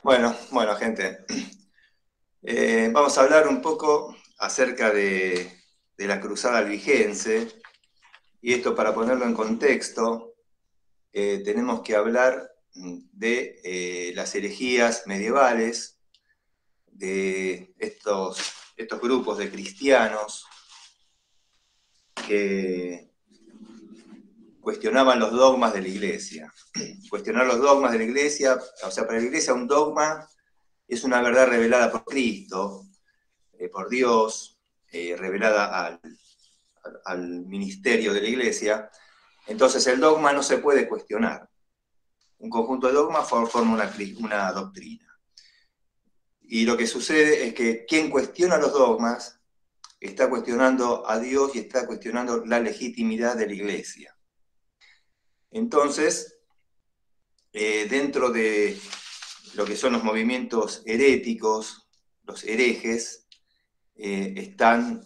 Bueno, gente. Vamos a hablar un poco acerca de la Cruzada Albigense, y esto para ponerlo en contexto, tenemos que hablar de las herejías medievales, de estos grupos de cristianos que cuestionaban los dogmas de la Iglesia. Cuestionar los dogmas de la Iglesia, o sea, para la Iglesia un dogma es una verdad revelada por Cristo, por Dios, revelada al ministerio de la Iglesia. Entonces el dogma no se puede cuestionar. Un conjunto de dogmas forma una doctrina. Y lo que sucede es que quien cuestiona los dogmas está cuestionando a Dios y está cuestionando la legitimidad de la Iglesia. Entonces, dentro de lo que son los movimientos heréticos, los herejes, están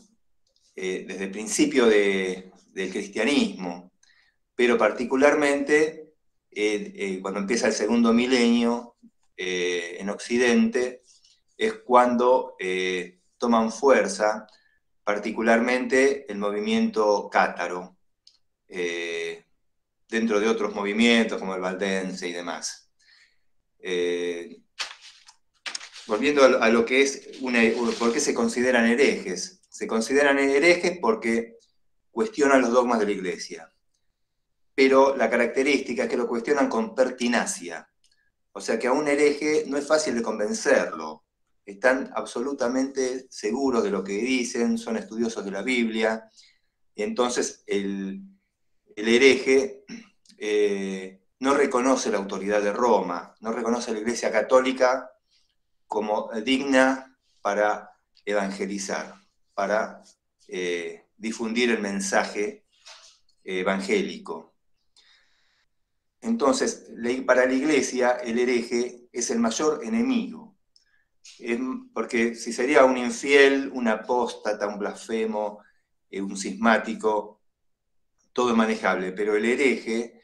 desde el principio del cristianismo, pero particularmente cuando empieza el segundo milenio en Occidente, es cuando toman fuerza, particularmente el movimiento cátaro, eh, dentro de otros movimientos como el valdense y demás. Volviendo a lo que es por qué se consideran herejes. Se consideran herejes porque cuestionan los dogmas de la Iglesia, pero la característica es que lo cuestionan con pertinacia. O sea que a un hereje no es fácil de convencerlo. Están absolutamente seguros de lo que dicen, son estudiosos de la Biblia, y entonces el hereje no reconoce la autoridad de Roma, no reconoce a la Iglesia Católica como digna para evangelizar, para difundir el mensaje evangélico. Entonces, para la Iglesia, el hereje es el mayor enemigo, porque si sería un infiel, un apóstata, un blasfemo, un cismático, todo es manejable, pero el hereje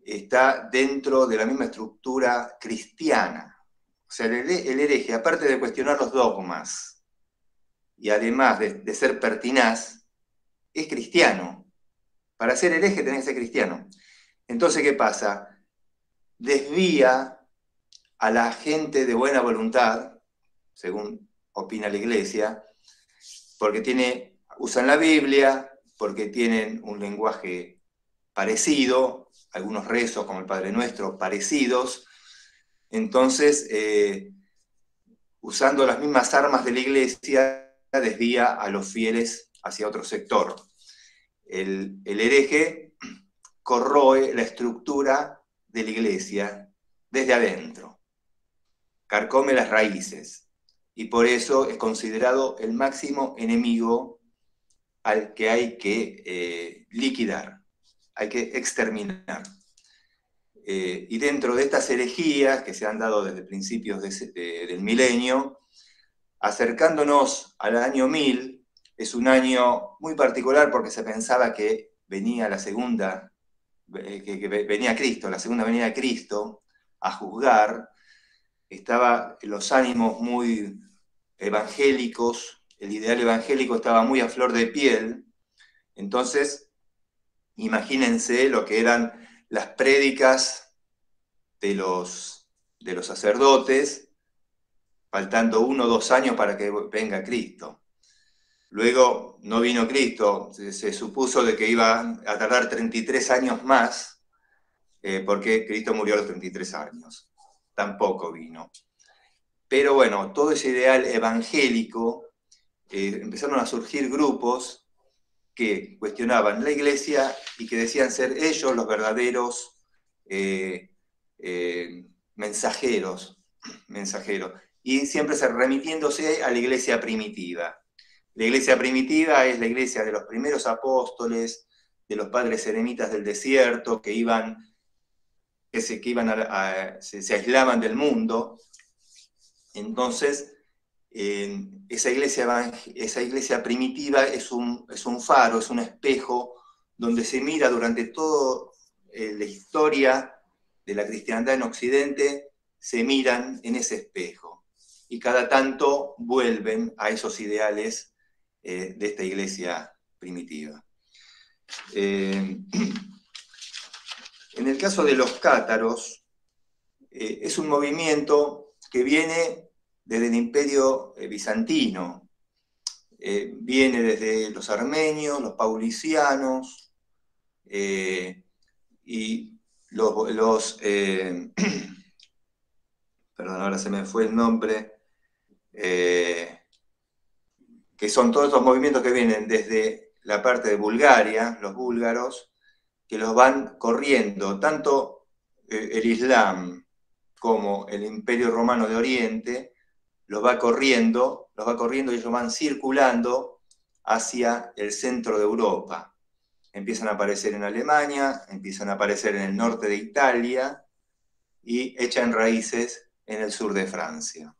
está dentro de la misma estructura cristiana. O sea, el hereje, aparte de cuestionar los dogmas y además de ser pertinaz, es cristiano. Para ser hereje tenés que ser cristiano. Entonces, ¿qué pasa? Desvía a la gente de buena voluntad, según opina la Iglesia, porque usan la Biblia, porque tienen un lenguaje parecido, algunos rezos como el Padre Nuestro parecidos. Entonces, usando las mismas armas de la Iglesia, desvía a los fieles hacia otro sector. El hereje corroe la estructura de la Iglesia desde adentro, carcome las raíces, y por eso es considerado el máximo enemigo al que hay que liquidar, hay que exterminar. Y dentro de estas herejías que se han dado desde principios del milenio, acercándonos al año 1000, es un año muy particular porque se pensaba que venía la segunda, que venía Cristo, la segunda venida de Cristo a juzgar. Estaba los ánimos muy evangélicos, el ideal evangélico estaba muy a flor de piel. Entonces, imagínense lo que eran las prédicas de los sacerdotes, faltando 1 o 2 años para que venga Cristo. Luego no vino Cristo, se supuso de que iba a tardar 33 años más, porque Cristo murió a los 33 años. Tampoco vino. Pero bueno, todo ese ideal evangélico, empezaron a surgir grupos que cuestionaban la Iglesia y que decían ser ellos los verdaderos eh, mensajeros, y siempre remitiéndose a la Iglesia primitiva. La Iglesia primitiva es la Iglesia de los primeros apóstoles, de los padres eremitas del desierto, que se aislaban del mundo. Entonces, esa iglesia primitiva es un faro, es un espejo donde se mira durante toda la historia de la cristiandad en Occidente se miran en ese espejo y cada tanto vuelven a esos ideales de esta iglesia primitiva. En el caso de los cátaros, es un movimiento que viene desde el Imperio bizantino, viene desde los armenios, los paulicianos, y perdón, ahora se me fue el nombre, que son todos estos movimientos que vienen desde la parte de Bulgaria, los búlgaros, que los van corriendo, tanto el Islam como el Imperio Romano de Oriente, los va corriendo y ellos van circulando hacia el centro de Europa. Empiezan a aparecer en Alemania, empiezan a aparecer en el norte de Italia y echan raíces en el sur de Francia.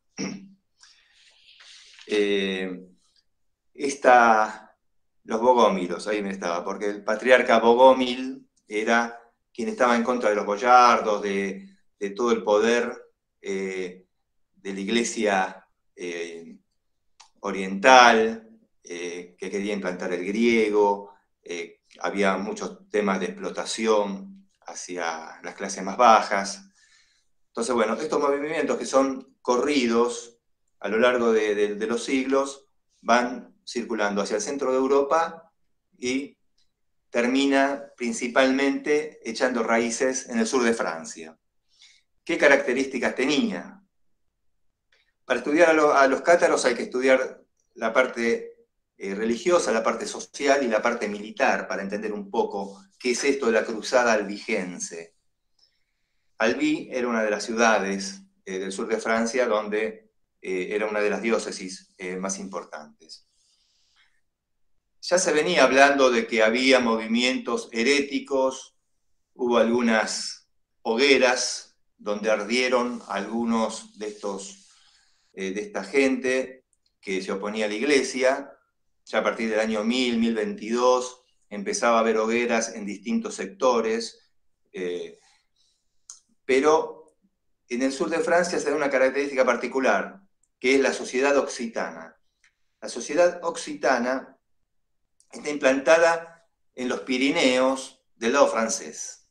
Los bogómilos, ahí me estaba, porque el patriarca Bogómil era quien estaba en contra de los boyardos, de todo el poder de la iglesia oriental, que quería implantar el griego, había muchos temas de explotación hacia las clases más bajas. Entonces, bueno, estos movimientos que son corridos a lo largo de los siglos van circulando hacia el centro de Europa y termina principalmente echando raíces en el sur de Francia. ¿Qué características tenía? Para estudiar a los cátaros hay que estudiar la parte religiosa, la parte social y la parte militar, para entender un poco qué es esto de la cruzada albigense. Albi era una de las ciudades del sur de Francia donde era una de las diócesis más importantes. Ya se venía hablando de que había movimientos heréticos, hubo algunas hogueras donde ardieron algunos de esta gente que se oponía a la iglesia. Ya a partir del año 1000, 1022, empezaba a haber hogueras en distintos sectores, pero en el sur de Francia se da una característica particular, que es la sociedad occitana. La sociedad occitana está implantada en los Pirineos del lado francés.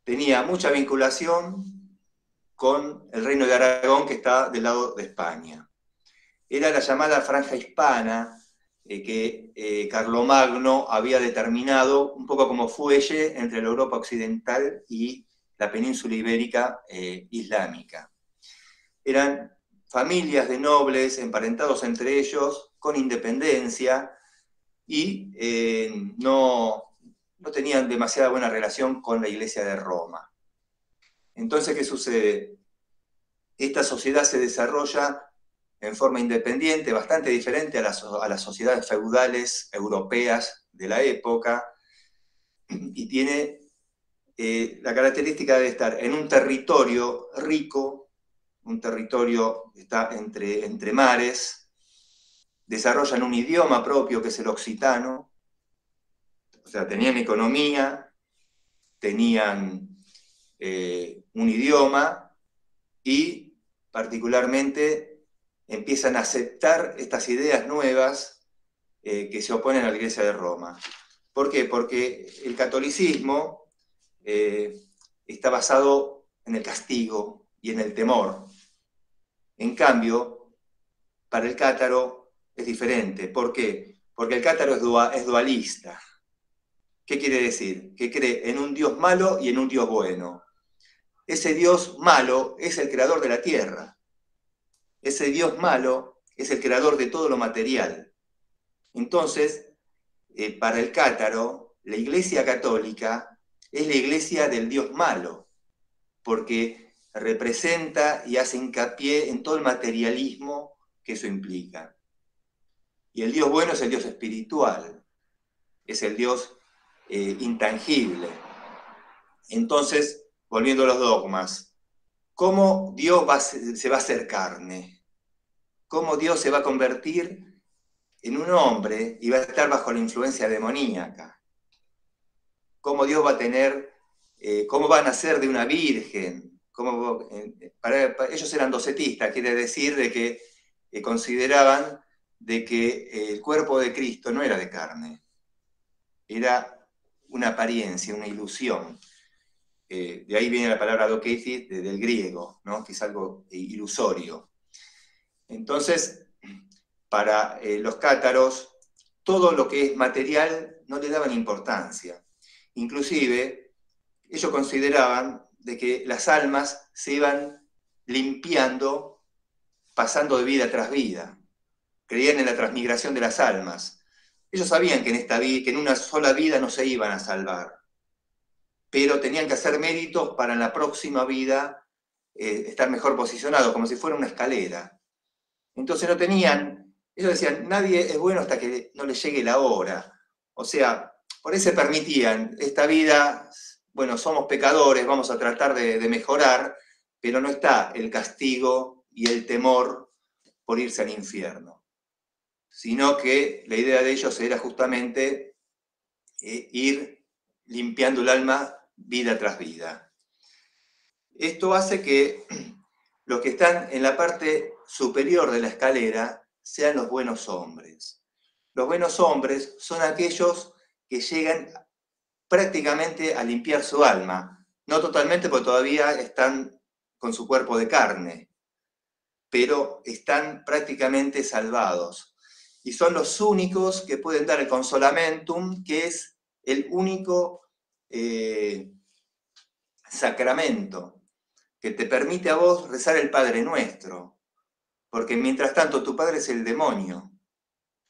Tenía mucha vinculación con el reino de Aragón, que está del lado de España. Era la llamada franja hispana, que Carlomagno había determinado un poco como fuelle entre la Europa occidental y la península ibérica islámica. Eran familias de nobles emparentados entre ellos, con independencia, y no tenían demasiada buena relación con la Iglesia de Roma. Entonces, ¿qué sucede? Esta sociedad se desarrolla en forma independiente, bastante diferente a las sociedades feudales europeas de la época, y tiene la característica de estar en un territorio rico, un territorio que está entre mares, desarrollan un idioma propio que es el occitano, o sea, tenían economía, tenían un idioma y particularmente empiezan a aceptar estas ideas nuevas que se oponen a la Iglesia de Roma. ¿Por qué? Porque el catolicismo está basado en el castigo y en el temor. En cambio, para el cátaro es diferente. ¿Por qué? Porque el cátaro es dualista. ¿Qué quiere decir? Que cree en un Dios malo y en un Dios bueno. Ese Dios malo es el creador de la tierra. Ese Dios malo es el creador de todo lo material. Entonces, para el cátaro, la Iglesia católica es la iglesia del Dios malo, porque representa y hace hincapié en todo el materialismo que eso implica. Y el Dios bueno es el Dios espiritual, es el Dios intangible. Entonces, volviendo a los dogmas, ¿cómo Dios se va a hacer carne? ¿Cómo Dios se va a convertir en un hombre y va a estar bajo la influencia demoníaca? ¿Cómo Dios va a tener, cómo va a nacer de una virgen? ellos eran docetistas, quiere decir de que consideraban de que el cuerpo de Cristo no era de carne, era una apariencia, una ilusión. De ahí viene la palabra dokesis, del griego, ¿no? Que es algo ilusorio. Entonces, para los cátaros, todo lo que es material no le daban importancia. Inclusive, ellos consideraban de que las almas se iban limpiando, pasando de vida tras vida. Creían en la transmigración de las almas. Ellos sabían que en una sola vida no se iban a salvar, pero tenían que hacer méritos para en la próxima vida estar mejor posicionados, como si fuera una escalera. Entonces ellos decían, nadie es bueno hasta que no le llegue la hora. O sea, por eso se permitían, esta vida, bueno, somos pecadores, vamos a tratar de mejorar, pero no está el castigo y el temor por irse al infierno, sino que la idea de ellos era justamente ir limpiando el alma vida tras vida. Esto hace que los que están en la parte superior de la escalera sean los buenos hombres. Los buenos hombres son aquellos que llegan prácticamente a limpiar su alma, no totalmente porque todavía están con su cuerpo de carne, pero están prácticamente salvados. Y son los únicos que pueden dar el consolamentum, que es el único sacramento que te permite a vos rezar el Padre Nuestro, porque mientras tanto tu padre es el demonio.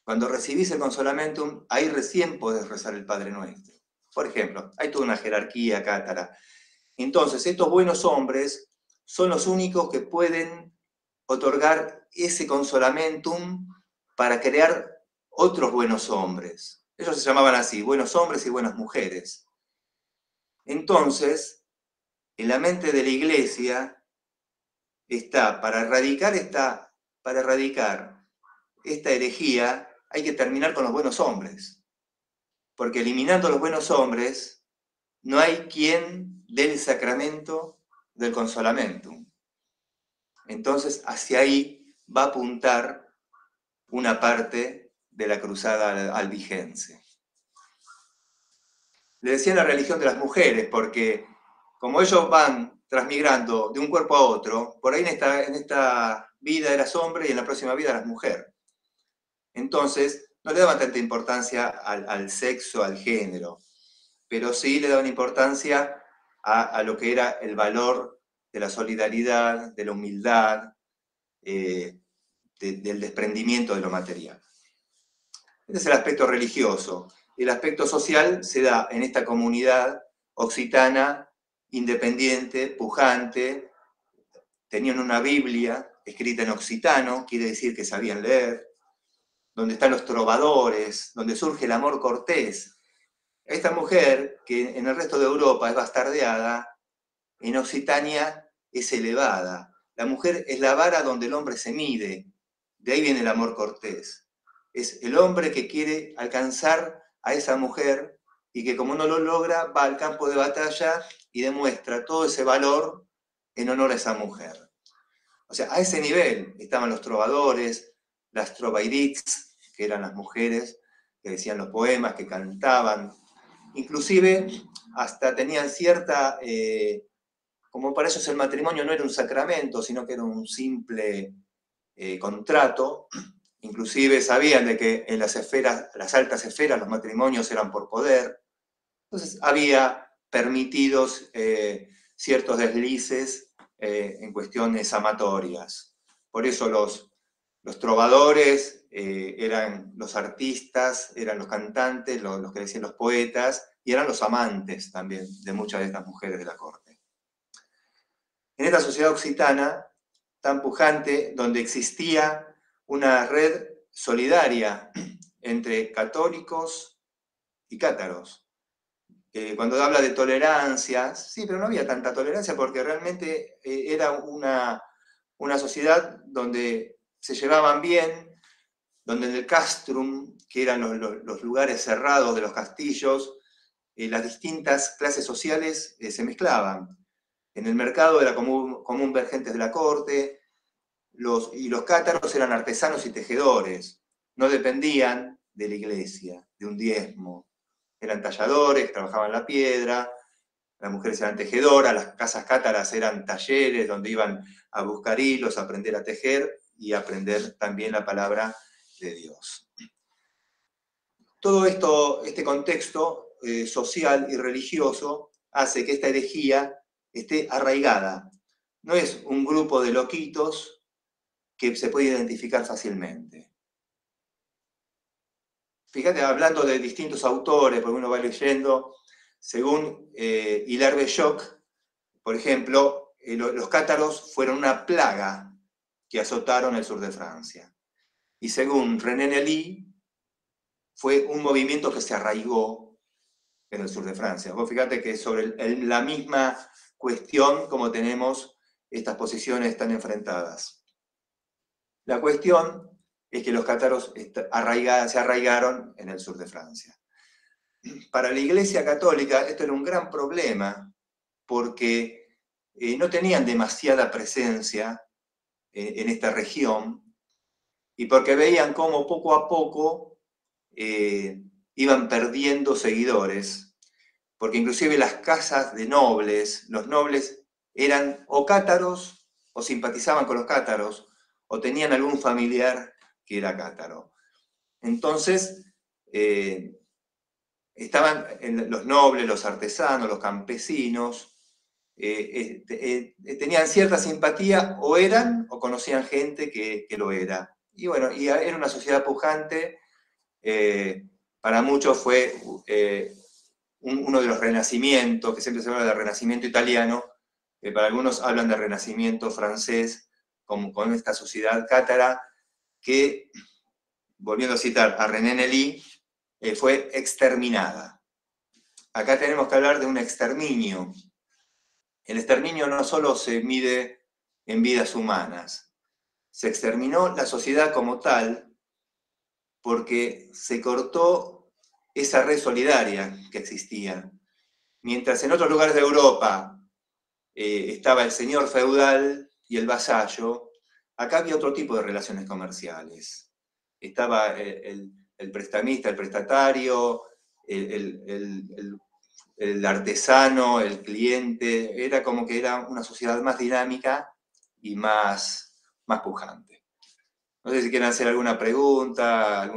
Cuando recibís el consolamentum, ahí recién podés rezar el Padre Nuestro. Por ejemplo, hay toda una jerarquía cátara. Entonces, estos buenos hombres son los únicos que pueden otorgar ese consolamentum para crear otros buenos hombres. Ellos se llamaban así, buenos hombres y buenas mujeres. Entonces, en la mente de la Iglesia para erradicar esta herejía hay que terminar con los buenos hombres, porque eliminando los buenos hombres no hay quien dé el sacramento del consolamentum. Entonces hacia ahí va a apuntar una parte de la cruzada albigense. Le decía la religión de las mujeres, porque como ellos van transmigrando de un cuerpo a otro, por ahí en esta vida eras hombre y en la próxima vida eras mujer. Entonces, no le daban tanta importancia al sexo, al género, pero sí le daban importancia a lo que era el valor de la solidaridad, de la humildad, del desprendimiento de lo material. Este es el aspecto religioso. El aspecto social se da en esta comunidad occitana, independiente, pujante. Tenían una Biblia escrita en occitano, quiere decir que sabían leer, donde están los trovadores, donde surge el amor cortés. Esta mujer, que en el resto de Europa es bastardeada, en Occitania es elevada. La mujer es la vara donde el hombre se mide. De ahí viene el amor cortés. Es el hombre que quiere alcanzar a esa mujer y que como no lo logra, va al campo de batalla y demuestra todo ese valor en honor a esa mujer. O sea, a ese nivel estaban los trovadores, las trovairits, que eran las mujeres que decían los poemas, que cantaban. Inclusive hasta tenían cierta... como para ellos el matrimonio no era un sacramento, sino que era un simple contrato. Inclusive sabían de que en las altas esferas, los matrimonios eran por poder. Entonces había permitidos ciertos deslices en cuestiones amatorias. Por eso los trovadores eran los artistas, eran los cantantes, los que decían los poetas, y eran los amantes también de muchas de estas mujeres de la corte. En esta sociedad occitana tan pujante, donde existía una red solidaria entre católicos y cátaros. Cuando habla de tolerancia, sí, pero no había tanta tolerancia porque realmente era una sociedad donde se llevaban bien, donde en el castrum, que eran los lugares cerrados de los castillos, las distintas clases sociales se mezclaban. En el mercado era común ver gentes de la corte, y los cátaros eran artesanos y tejedores, no dependían de la iglesia, de un diezmo. Eran talladores, trabajaban la piedra, las mujeres eran tejedoras, las casas cátaras eran talleres donde iban a buscar hilos, a aprender a tejer y a aprender también la palabra de Dios. Todo esto, este contexto social y religioso hace que esta herejía esté arraigada. No es un grupo de loquitos que se puede identificar fácilmente. Fíjate, hablando de distintos autores, porque uno va leyendo, según Hilaire Belloc, por ejemplo, los cátaros fueron una plaga que azotaron el sur de Francia. Y según René Nelly, fue un movimiento que se arraigó en el sur de Francia. Vos fíjate que sobre la misma cuestión como tenemos estas posiciones tan enfrentadas. La cuestión es que los cátaros se arraigaron en el sur de Francia. Para la Iglesia Católica esto era un gran problema porque no tenían demasiada presencia en esta región y porque veían cómo poco a poco iban perdiendo seguidores, porque inclusive las casas de nobles, los nobles eran o cátaros o simpatizaban con los cátaros o tenían algún familiar que era cátaro. Entonces, estaban los nobles, los artesanos, los campesinos, tenían cierta simpatía, o eran, o conocían gente que lo era. Y bueno, y era una sociedad pujante, para muchos fue uno de los renacimientos, que siempre se habla del renacimiento italiano, para algunos hablan del renacimiento francés, con esta sociedad cátara, que, volviendo a citar a René Nelly, fue exterminada. Acá tenemos que hablar de un exterminio. El exterminio no solo se mide en vidas humanas, se exterminó la sociedad como tal porque se cortó esa red solidaria que existía. Mientras en otros lugares de Europa estaba el señor feudal y el vasallo, acá había otro tipo de relaciones comerciales. Estaba el prestamista, el prestatario, el artesano, el cliente, era como que era una sociedad más dinámica y más pujante. No sé si quieren hacer alguna pregunta,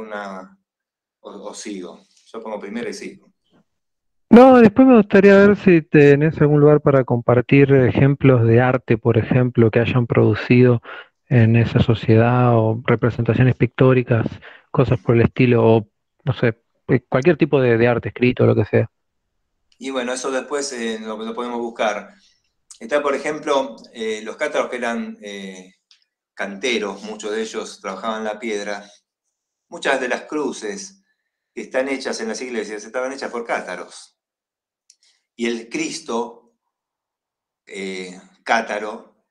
o sigo. Yo pongo primero y sigo. No, después me gustaría ver si tenés algún lugar para compartir ejemplos de arte, por ejemplo, que hayan producido en esa sociedad o representaciones pictóricas, cosas por el estilo, o no sé, cualquier tipo de arte escrito, lo que sea. Y bueno, eso después lo podemos buscar. Está, por ejemplo, los cátaros que eran canteros, muchos de ellos trabajaban la piedra. Muchas de las cruces que están hechas en las iglesias estaban hechas por cátaros. Y el Cristo cátaro,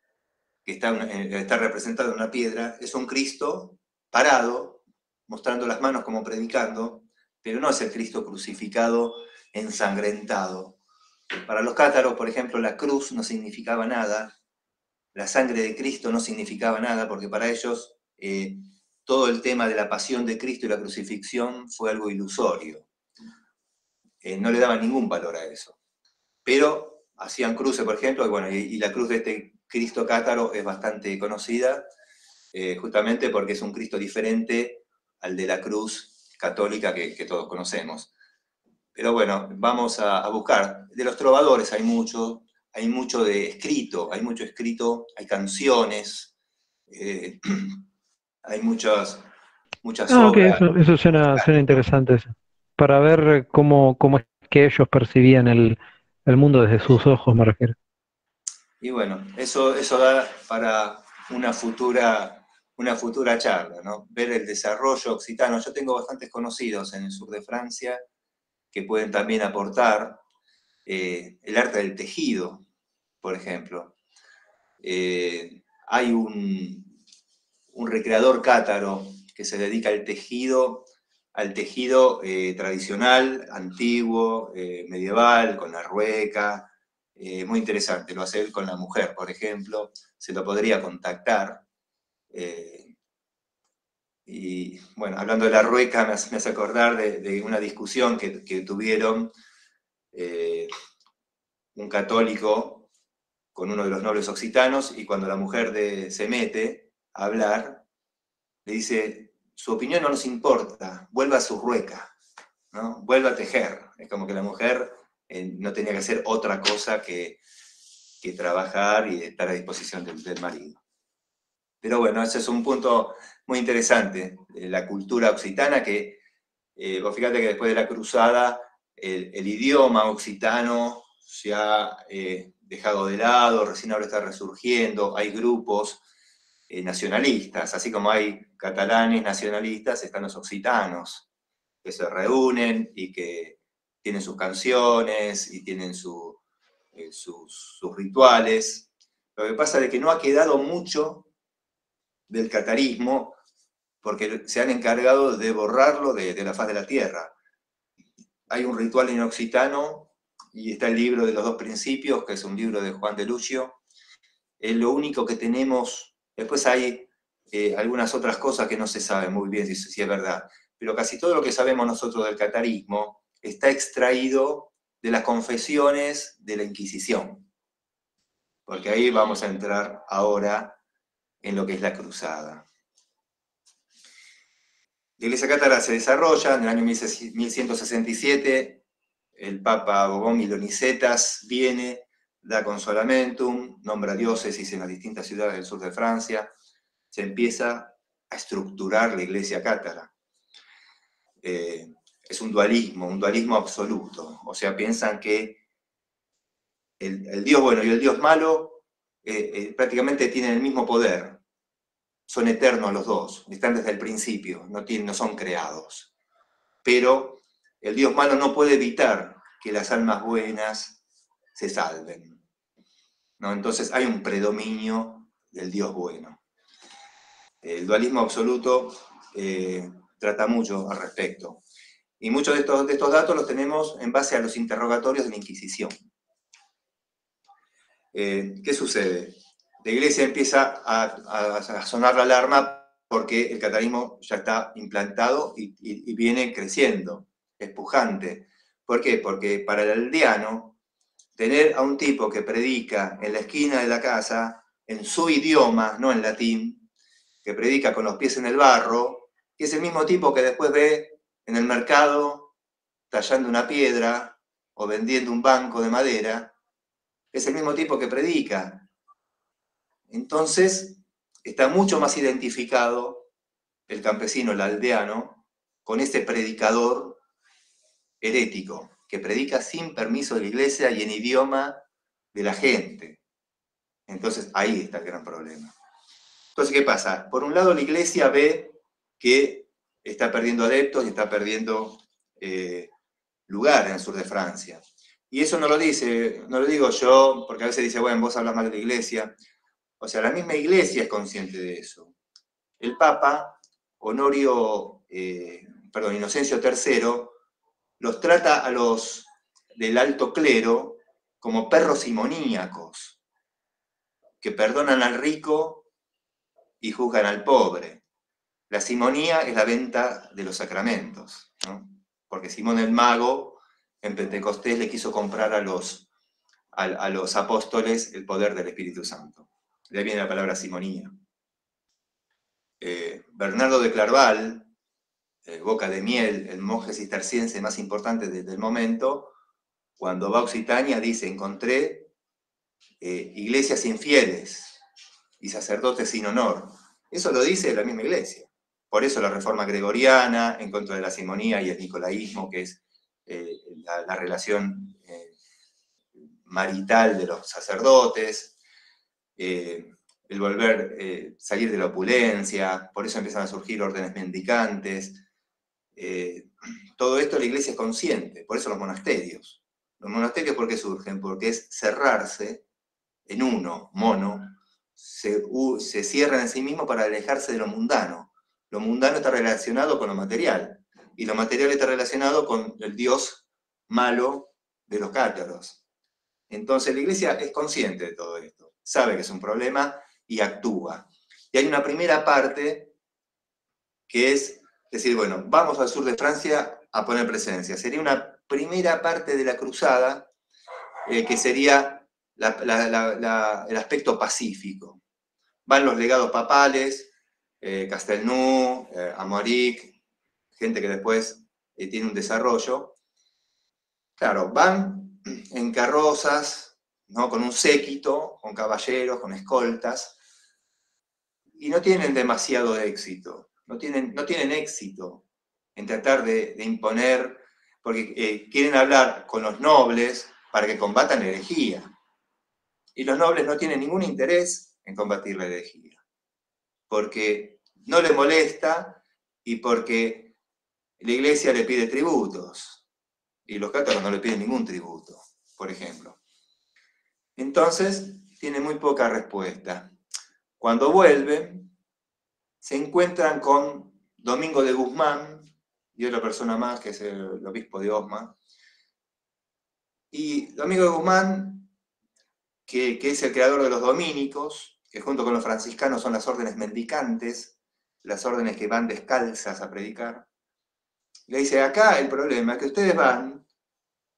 que está representado en una piedra, es un Cristo parado, mostrando las manos como predicando, pero no es el Cristo crucificado, ensangrentado. Para los cátaros, por ejemplo, la cruz no significaba nada, la sangre de Cristo no significaba nada, porque para ellos todo el tema de la pasión de Cristo y la crucifixión fue algo ilusorio. No le daban ningún valor a eso. Pero hacían cruces, por ejemplo, y, bueno, y la cruz de este Cristo cátaro es bastante conocida, justamente porque es un Cristo diferente al de la cruz católica que todos conocemos. Pero bueno, vamos a buscar. De los trovadores hay mucho de escrito, hay canciones, hay muchas Ah, ok, obras. eso suena interesante eso. Para ver cómo es que ellos percibían el mundo desde sus ojos, me refiero. Y bueno, eso da para una futura charla, ¿no? Ver el desarrollo occitano. Yo tengo bastantes conocidos en el sur de Francia que pueden también aportar el arte del tejido, por ejemplo. Hay un recreador cátaro que se dedica al tejido tradicional, antiguo, medieval, con la rueca, muy interesante. Lo hace él con la mujer, por ejemplo, se lo podría contactar. Y bueno, hablando de la rueca, me hace acordar de una discusión que tuvieron un católico con uno de los nobles occitanos, y cuando la mujer se mete a hablar, le dice: su opinión no nos importa, vuelva a su rueca, ¿no? Vuelva a tejer. Es como que la mujer no tenía que hacer otra cosa que trabajar y estar a disposición del marido. Pero bueno, ese es un punto muy interesante, la cultura occitana, que vos fíjate que después de la cruzada el idioma occitano se ha dejado de lado, recién ahora está resurgiendo, hay grupos nacionalistas, así como hay catalanes nacionalistas, están los occitanos, que se reúnen y que tienen sus canciones y tienen sus rituales. Lo que pasa es que no ha quedado mucho del catarismo, porque se han encargado de borrarlo de la faz de la tierra. Hay un ritual en occitano, y está el libro de los 2 principios, que es un libro de Juan de Lucio. Es lo único que tenemos. Después hay algunas otras cosas que no se sabe muy bien si es verdad, pero casi todo lo que sabemos nosotros del catarismo está extraído de las confesiones de la Inquisición, porque ahí vamos a entrar ahora en lo que es la cruzada. La Iglesia cátara se desarrolla en el año 1167, el Papa Bobón Milonicetas viene, da consolamentum, nombra diócesis en las distintas ciudades del sur de Francia, se empieza a estructurar la Iglesia cátara. Es un dualismo absoluto, o sea, piensan que el Dios bueno y el Dios malo prácticamente tienen el mismo poder. Son eternos los dos, están desde el principio, no son creados. Pero el Dios malo no puede evitar que las almas buenas se salven, ¿no? Entonces hay un predominio del Dios bueno. El dualismo absoluto trata mucho al respecto. Y muchos de estos datos los tenemos en base a los interrogatorios de la Inquisición. ¿Qué sucede? La Iglesia empieza a sonar la alarma porque el catarismo ya está implantado y viene creciendo, es pujante. ¿Por qué? Porque para el aldeano, tener a un tipo que predica en la esquina de la casa, en su idioma, no en latín, que predica con los pies en el barro, que es el mismo tipo que después ve en el mercado tallando una piedra o vendiendo un banco de madera, es el mismo tipo que predica. Entonces, está mucho más identificado el campesino, el aldeano, con este predicador herético, que predica sin permiso de la iglesia y en idioma de la gente. Entonces, ahí está el gran problema. Entonces, ¿qué pasa? Por un lado, la iglesia ve que está perdiendo adeptos y está perdiendo lugar en el sur de Francia. Y eso no lo digo yo, porque a veces dice, bueno, vos hablas mal de la iglesia. O sea, la misma iglesia es consciente de eso. El Papa, Inocencio III, los trata a los del alto clero como perros simoníacos, que perdonan al rico y juzgan al pobre. La simonía es la venta de los sacramentos, ¿no? Porque Simón el Mago en Pentecostés le quiso comprar a los apóstoles el poder del Espíritu Santo. De ahí viene la palabra simonía. Bernardo de Clairval, Boca de Miel, el monje cisterciense más importante del momento, cuando va a Occitania dice: encontré iglesias infieles y sacerdotes sin honor. Eso lo dice la misma iglesia. Por eso la reforma gregoriana en contra de la simonía y el nicolaísmo, que es la relación marital de los sacerdotes, el salir de la opulencia, por eso empiezan a surgir órdenes mendicantes. Todo esto la iglesia es consciente, por eso los monasterios. Los monasterios, ¿por qué surgen? Porque es cerrarse en uno, mono, se cierran en sí mismo para alejarse de lo mundano. Lo mundano está relacionado con lo material, y lo material está relacionado con el Dios malo de los cátaros. Entonces la iglesia es consciente de todo esto, sabe que es un problema y actúa. Y hay una primera parte que es decir, bueno, vamos al sur de Francia a poner presencia. Sería una primera parte de la cruzada que sería el aspecto pacífico. Van los legados papales, Castelnau, Amaurik, gente que después tiene un desarrollo. Claro, van en carrozas, ¿no? Con un séquito, con caballeros, con escoltas, y no tienen demasiado éxito, no tienen éxito en tratar de imponer, porque quieren hablar con los nobles para que combatan la herejía. Y los nobles no tienen ningún interés en combatir la herejía, porque no les molesta y porque la iglesia le pide tributos, y los cátaros no le piden ningún tributo, por ejemplo. Entonces, tiene muy poca respuesta. Cuando vuelven, se encuentran con Domingo de Guzmán y otra persona más, que es el obispo de Osma. Y Domingo de Guzmán, que es el creador de los dominicos, que junto con los franciscanos son las órdenes mendicantes, las órdenes que van descalzas a predicar, le dice, acá el problema es que ustedes van,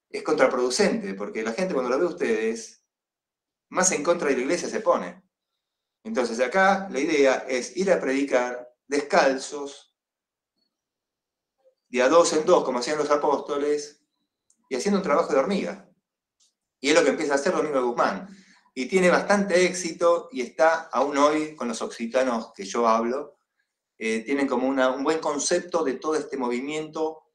es contraproducente, porque la gente cuando lo ve a ustedes, más en contra de la iglesia se pone. Entonces acá la idea es ir a predicar descalzos, de a dos en dos, como hacían los apóstoles, y haciendo un trabajo de hormiga. Y es lo que empieza a hacer Domingo de Guzmán. Y tiene bastante éxito y está aún hoy con los occitanos que yo hablo, tienen como un buen concepto de todo este movimiento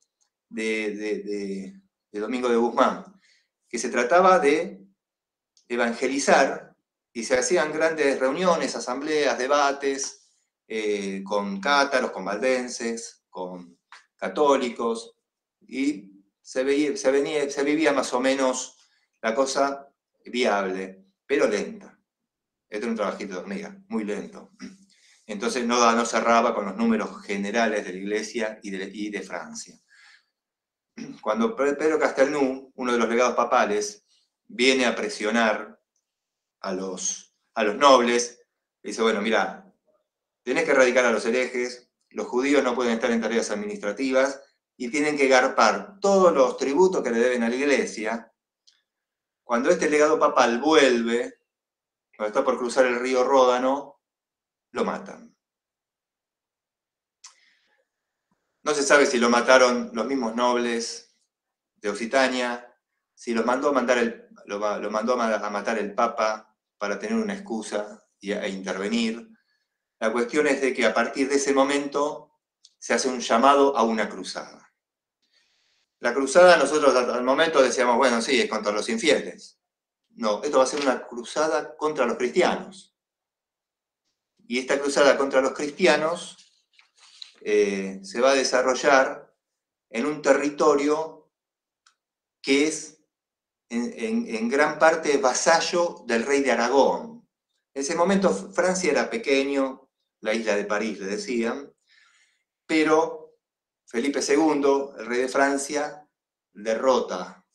de Domingo de Guzmán, que se trataba de evangelizar y se hacían grandes reuniones, asambleas, debates, con cátaros, con valdenses, con católicos, y se vivía más o menos la cosa viable, pero lenta. Este era un trabajito de hormiga, muy lento. Entonces no cerraba con los números generales de la Iglesia y de Francia. Cuando Pedro Castelnau, uno de los legados papales, viene a presionar a los nobles, dice, bueno, mira, tenés que erradicar a los herejes, los judíos no pueden estar en tareas administrativas y tienen que garpar todos los tributos que le deben a la iglesia. Cuando este legado papal vuelve, cuando está por cruzar el río Ródano, lo matan. No se sabe si lo mataron los mismos nobles de Occitania, si lo mandó a matar el Papa para tener una excusa e intervenir. La cuestión es de que a partir de ese momento se hace un llamado a una cruzada. La cruzada nosotros al momento decíamos, bueno, sí, es contra los infieles. No, esto va a ser una cruzada contra los cristianos. Y esta cruzada contra los cristianos se va a desarrollar en un territorio que es en gran parte vasallo del rey de Aragón. En ese momento Francia era pequeño, la isla de París le decían, pero Felipe II, el rey de Francia, derrota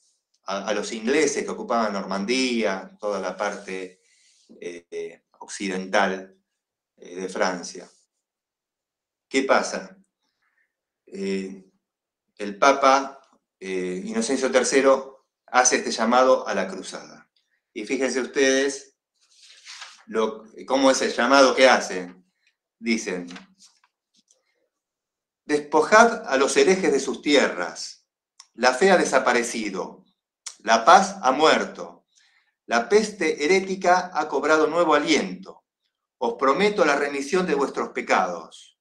a los ingleses que ocupaban Normandía, toda la parte occidental de Francia. ¿Qué pasa? El Papa Inocencio III hace este llamado a la cruzada. Y fíjense ustedes cómo es el llamado que hacen. Dicen, despojad a los herejes de sus tierras, la fe ha desaparecido, la paz ha muerto, la peste herética ha cobrado nuevo aliento, os prometo la remisión de vuestros pecados,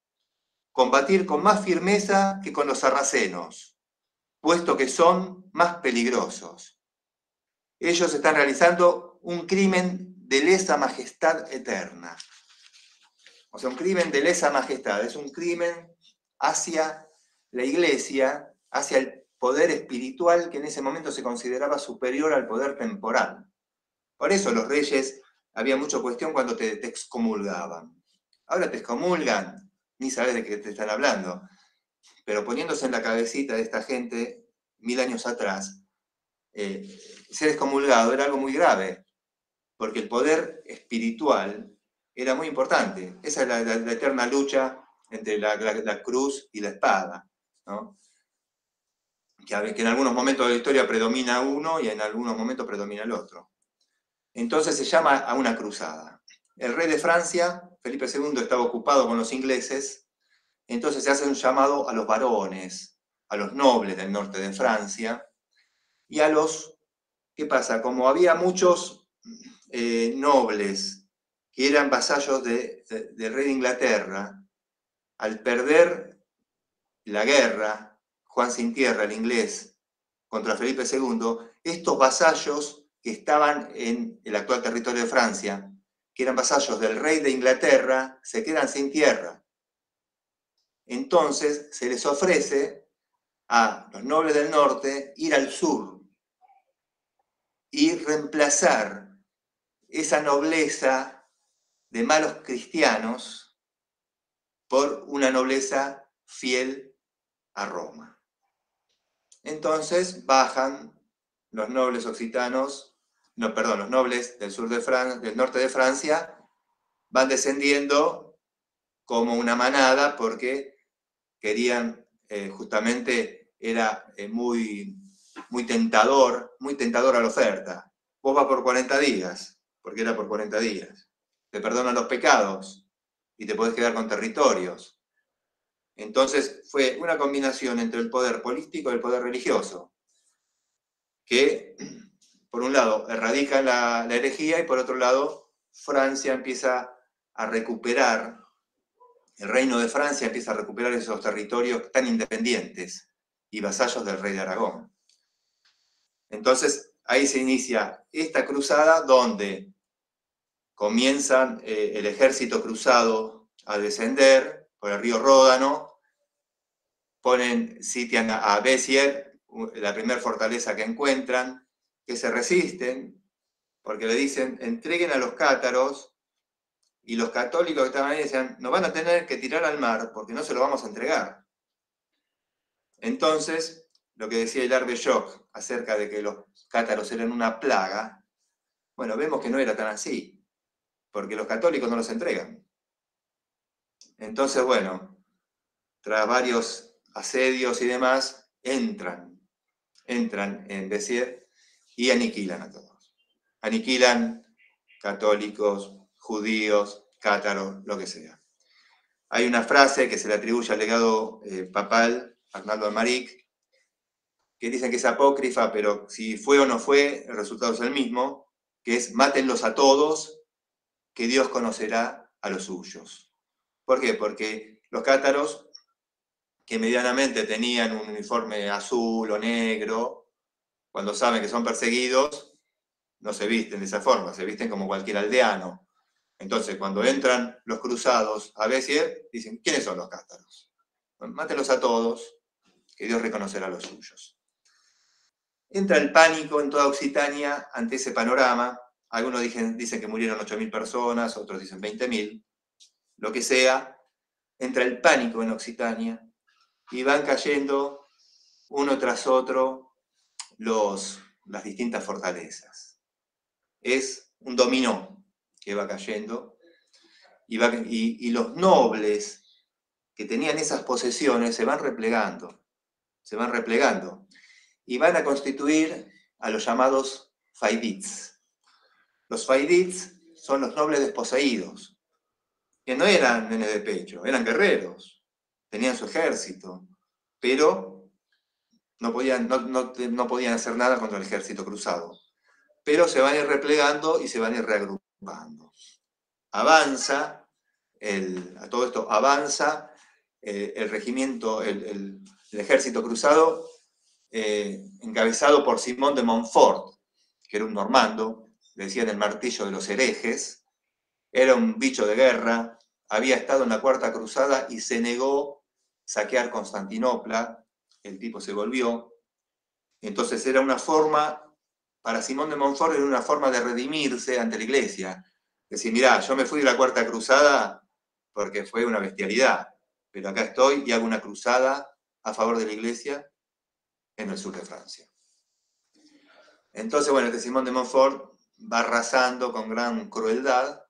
combatir con más firmeza que con los sarracenos, puesto que son más peligrosos. Ellos están realizando un crimen de lesa majestad eterna. O sea, un crimen de lesa majestad, es un crimen hacia la iglesia, hacia el poder espiritual que en ese momento se consideraba superior al poder temporal. Por eso los reyes, había mucha cuestión cuando te excomulgaban. Ahora te excomulgan, ni sabes de qué te están hablando. Pero poniéndose en la cabecita de esta gente, 1000 años atrás, ser excomulgado era algo muy grave, porque el poder espiritual era muy importante. Esa es la eterna lucha entre la cruz y la espada, ¿no? Que en algunos momentos de la historia predomina uno y en algunos momentos predomina el otro. Entonces se llama a una cruzada. El rey de Francia, Felipe II, estaba ocupado con los ingleses, entonces se hace un llamado a los varones, a los nobles del norte de Francia, y a los, ¿qué pasa? Como había muchos nobles que eran vasallos del rey de Inglaterra, al perder la guerra, Juan sin Tierra, el inglés, contra Felipe II, estos vasallos que estaban en el actual territorio de Francia, que eran vasallos del rey de Inglaterra, se quedan sin tierra. Entonces se les ofrece a los nobles del norte ir al sur y reemplazar esa nobleza de malos cristianos por una nobleza fiel a Roma. Entonces bajan los nobles occitanos, no, perdón, los nobles del sur del norte de Francia, van descendiendo como una manada porque querían, justamente era muy tentador a la oferta. Vos vas por 40 días, porque era por 40 días. Te perdonan los pecados y te podés quedar con territorios. Entonces fue una combinación entre el poder político y el poder religioso, que por un lado erradican la herejía y por otro lado Francia empieza a recuperar, el reino de Francia empieza a recuperar esos territorios tan independientes y vasallos del rey de Aragón. Entonces ahí se inicia esta cruzada donde comienzan el ejército cruzado a descender por el río Ródano, sitian a Béziers, la primera fortaleza que encuentran, que se resisten, porque le dicen, entreguen a los cátaros, y los católicos que estaban ahí decían, nos van a tener que tirar al mar, porque no se lo vamos a entregar. Entonces, lo que decía Hilaire Belloc acerca de que los cátaros eran una plaga, bueno, vemos que no era tan así, porque los católicos no los entregan. Entonces, bueno, tras varios asedios y demás, entran en Béziers y aniquilan a todos. Aniquilan católicos, judíos, cátaros, lo que sea. Hay una frase que se le atribuye al legado papal, Arnaldo Almaric, que dicen que es apócrifa, pero si fue o no fue, el resultado es el mismo, que es mátenlos a todos, que Dios conocerá a los suyos. ¿Por qué? Porque los cátaros, que medianamente tenían un uniforme azul o negro, cuando saben que son perseguidos, no se visten de esa forma, se visten como cualquier aldeano. Entonces, cuando entran los cruzados a Béziers, dicen, ¿quiénes son los cátaros? Bueno, mátenlos a todos, que Dios reconocerá a los suyos. Entra el pánico en toda Occitania ante ese panorama. Algunos dicen que murieron 8.000 personas, otros dicen 20.000. Lo que sea, entra el pánico en Occitania y van cayendo uno tras otro las distintas fortalezas. Es un dominó que va cayendo y los nobles que tenían esas posesiones se van replegando y van a constituir a los llamados faidits. Los faidits son los nobles desposeídos, que no eran nenes de pecho, eran guerreros, tenían su ejército, pero no podían hacer nada contra el ejército cruzado. Pero se van a ir replegando y se van a ir reagrupando. Avanza, a todo esto avanza el regimiento, el ejército cruzado, encabezado por Simón de Montfort, que era un normando, le decían el martillo de los herejes, era un bicho de guerra, había estado en la Cuarta Cruzada y se negó a saquear Constantinopla, el tipo se volvió. Entonces era una forma, para Simón de Montfort era una forma de redimirse ante la iglesia. Decir, mirá, yo me fui de la Cuarta Cruzada porque fue una bestialidad, pero acá estoy y hago una cruzada a favor de la iglesia en el sur de Francia. Entonces, bueno, este Simón de Montfort va arrasando con gran crueldad.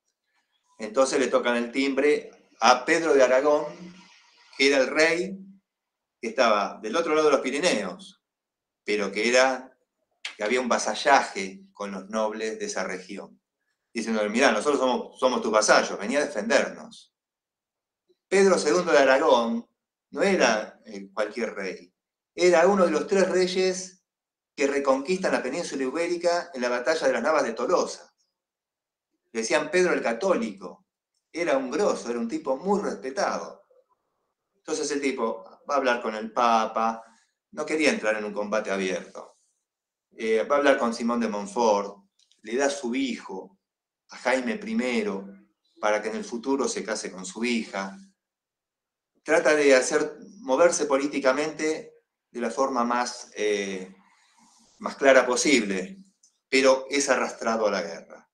Entonces le tocan el timbre a Pedro de Aragón, que era el rey que estaba del otro lado de los Pirineos, pero que había un vasallaje con los nobles de esa región. Diciéndole, mirá, nosotros somos tus vasallos, venía a defendernos. Pedro II de Aragón no era cualquier rey, era uno de los 3 reyes que reconquistan la península ibérica en la batalla de las Navas de Tolosa. Le decían Pedro el Católico, era un grosso, era un tipo muy respetado. Entonces el tipo va a hablar con el Papa, no quería entrar en un combate abierto. Va a hablar con Simón de Montfort, le da su hijo a Jaime I para que en el futuro se case con su hija. Trata de moverse políticamente de la forma más clara posible, pero es arrastrado a la guerra.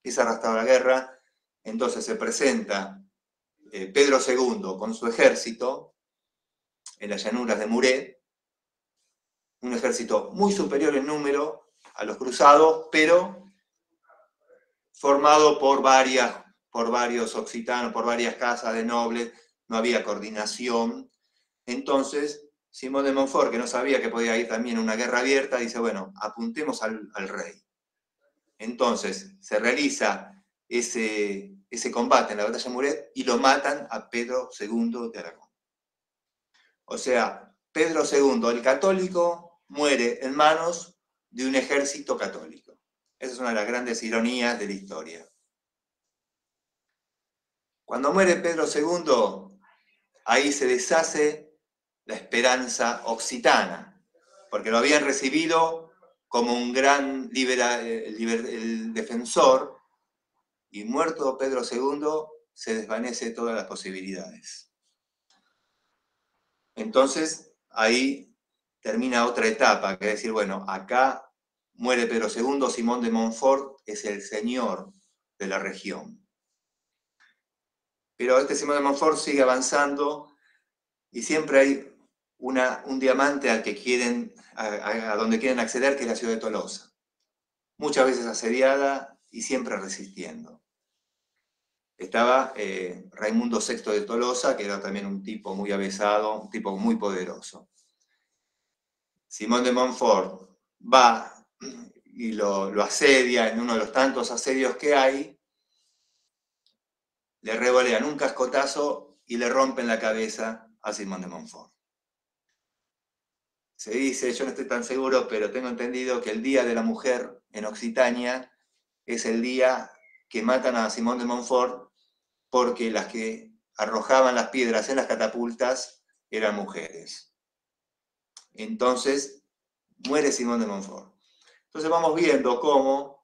Es arrastrado a la guerra, entonces se presenta Pedro II con su ejército en las llanuras de Muret, un ejército muy superior en número a los cruzados, pero formado por varios occitanos, por varias casas de nobles, no había coordinación. Entonces, Simón de Montfort, que no sabía que podía ir también a una guerra abierta, dice, bueno, apuntemos al rey. Entonces, se realiza ese combate en la batalla de Muret y lo matan a Pedro II de Aragón. O sea, Pedro II, el católico, muere en manos de un ejército católico. Esa es una de las grandes ironías de la historia. Cuando muere Pedro II, ahí se deshace la esperanza occitana, porque lo habían recibido como un gran el defensor, y muerto Pedro II, se desvanece todas las posibilidades. Entonces, ahí termina otra etapa, que es decir, bueno, acá muere Pedro II, Simón de Montfort es el señor de la región. Pero este Simón de Montfort sigue avanzando y siempre hay un diamante al que a donde quieren acceder, que es la ciudad de Tolosa. Muchas veces asediada y siempre resistiendo. Estaba Raimundo VI de Tolosa, que era también un tipo muy avesado, un tipo muy poderoso. Simón de Montfort va y lo asedia en uno de los tantos asedios que hay, le revolean un cascotazo y le rompen la cabeza a Simón de Montfort. Se dice, yo no estoy tan seguro, pero tengo entendido que el Día de la Mujer en Occitania es el día que matan a Simón de Montfort, porque las que arrojaban las piedras en las catapultas eran mujeres. Entonces, muere Simón de Montfort. Entonces vamos viendo cómo,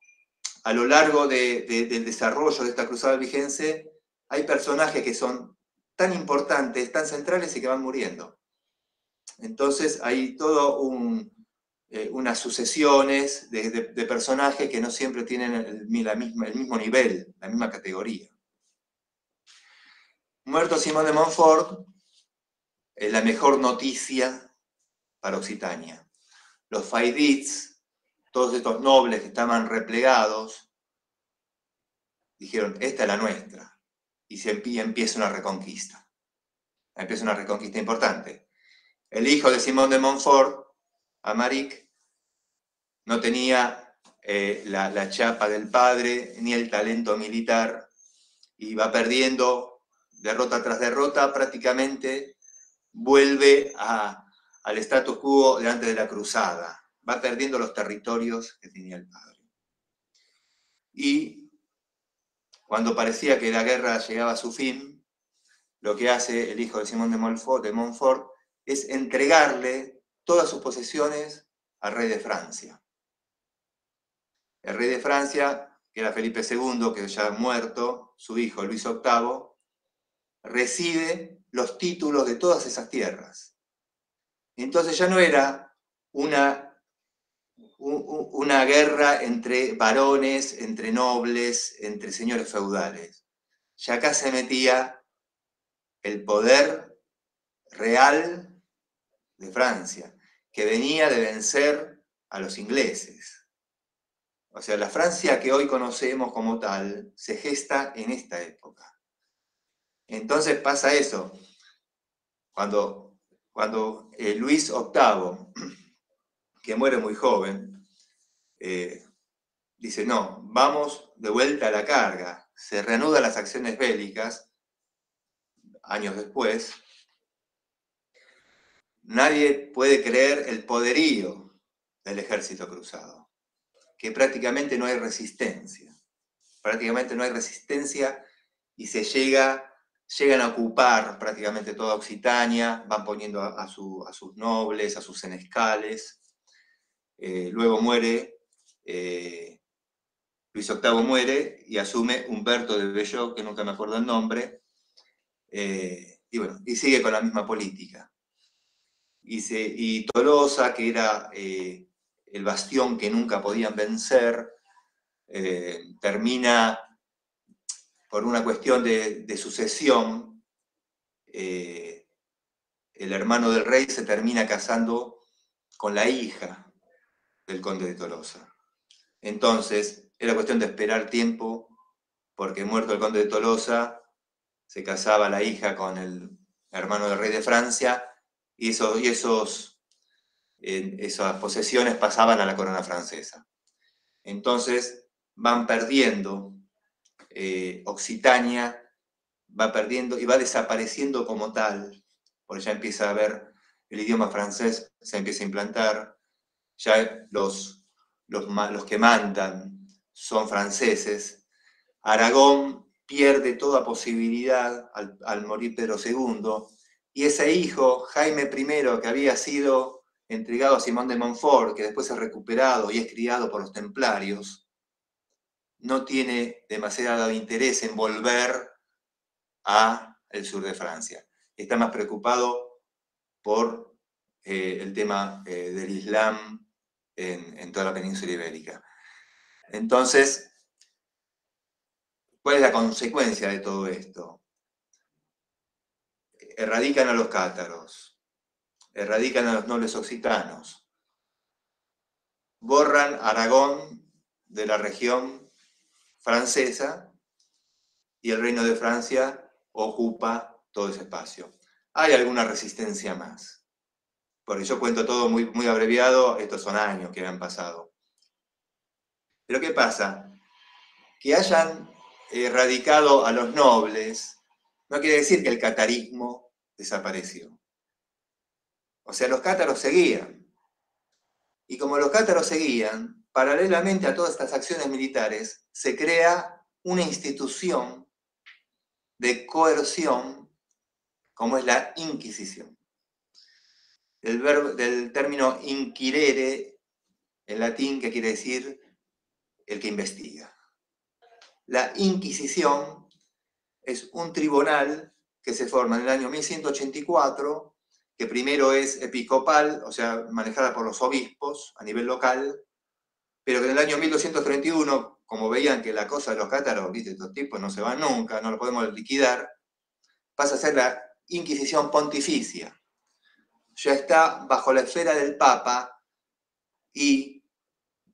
a lo largo del desarrollo de esta cruzada albigense, hay personajes que son tan importantes, tan centrales y que van muriendo. Entonces hay todo unas sucesiones de personajes que no siempre tienen el mismo nivel, la misma categoría. Muerto Simón de Montfort, es la mejor noticia para Occitania. Los faidits, todos estos nobles que estaban replegados, dijeron, esta es la nuestra. Y empieza una reconquista. Empieza una reconquista importante. El hijo de Simón de Montfort, Amaric, no tenía la chapa del padre ni el talento militar y va perdiendo derrota tras derrota, prácticamente vuelve al status quo de antes de la cruzada, va perdiendo los territorios que tenía el padre. Y cuando parecía que la guerra llegaba a su fin, lo que hace el hijo de Simón de Montfort es entregarle todas sus posesiones al rey de Francia. El rey de Francia, que era Felipe II, que ya muerto, su hijo Luis VIII, recibe los títulos de todas esas tierras. Entonces ya no era una guerra entre varones, entre nobles, entre señores feudales. Ya acá se metía el poder real de Francia, que venía de vencer a los ingleses. O sea, la Francia que hoy conocemos como tal se gesta en esta época. Entonces pasa eso. Cuando Luis VIII, que muere muy joven, dice, no, vamos de vuelta a la carga. Se reanudan las acciones bélicas años después. Nadie puede creer el poderío del ejército cruzado, que prácticamente no hay resistencia. Prácticamente no hay resistencia y llegan a ocupar prácticamente toda Occitania, van poniendo a sus nobles, a sus senescales. Luego muere, Luis VIII muere y asume Humberto de Bellot, que nunca me acuerdo el nombre, y bueno, y sigue con la misma política. Y Tolosa, que era el bastión que nunca podían vencer, termina, por una cuestión de sucesión, el hermano del rey se termina casando con la hija del conde de Tolosa. Entonces, era cuestión de esperar tiempo, porque muerto el conde de Tolosa, se casaba la hija con el hermano del rey de Francia, y esas posesiones pasaban a la corona francesa. Entonces, van perdiendo, Occitania va perdiendo y va desapareciendo como tal, porque ya empieza a haber el idioma francés, se empieza a implantar, ya los que mandan son franceses. Aragón pierde toda posibilidad al morir Pedro II, y ese hijo, Jaime I, que había sido entregado a Simón de Montfort, que después es recuperado y es criado por los templarios, no tiene demasiado interés en volver al sur de Francia. Está más preocupado por el tema del Islam en toda la península ibérica. Entonces, ¿cuál es la consecuencia de todo esto? Erradican a los cátaros, erradican a los nobles occitanos, borran Aragón de la región francesa y el reino de Francia ocupa todo ese espacio. Hay alguna resistencia más, porque yo cuento todo muy, muy abreviado, estos son años que han pasado. Pero ¿qué pasa? Que hayan erradicado a los nobles no quiere decir que el catarismo desapareció. O sea, los cátaros seguían. Y como los cátaros seguían, paralelamente a todas estas acciones militares, se crea una institución de coerción como es la Inquisición. Del término inquirere, en latín, que quiere decir el que investiga. La Inquisición es un tribunal que se forma en el año 1184, que primero es episcopal, o sea, manejada por los obispos a nivel local, pero que en el año 1231, como veían que la cosa de los cátaros, ¿viste? Estos tipos no se van nunca, no lo podemos liquidar, pasa a ser la Inquisición Pontificia. Ya está bajo la esfera del Papa y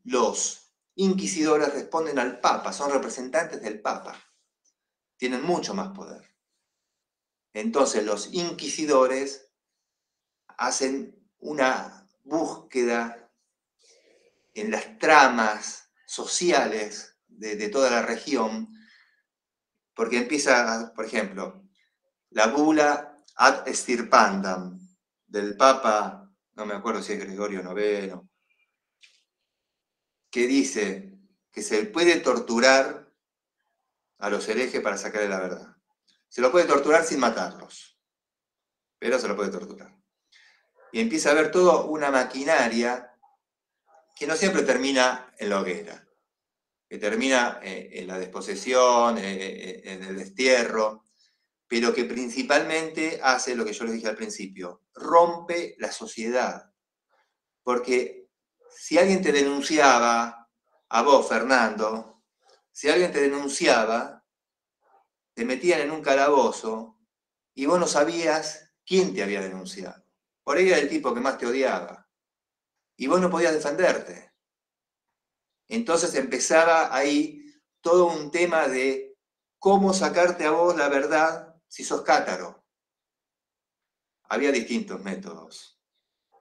los inquisidores responden al Papa, son representantes del Papa, tienen mucho más poder. Entonces los inquisidores hacen una búsqueda en las tramas sociales de toda la región, porque empieza, por ejemplo, la bula ad extirpandam del Papa, no me acuerdo si es Gregorio IX, que dice que se puede torturar a los herejes para sacarle la verdad. Se lo puede torturar sin matarlos, pero se lo puede torturar. Y empieza a haber toda una maquinaria que no siempre termina en la hoguera, que termina en la desposesión, en el destierro, pero que principalmente hace lo que yo les dije al principio, rompe la sociedad. Porque si alguien te denunciaba, a vos, Fernando, si alguien te denunciaba, te metían en un calabozo y vos no sabías quién te había denunciado. Por ahí era el tipo que más te odiaba. Y vos no podías defenderte. Entonces empezaba ahí todo un tema de cómo sacarte a vos la verdad si sos cátaro. Había distintos métodos.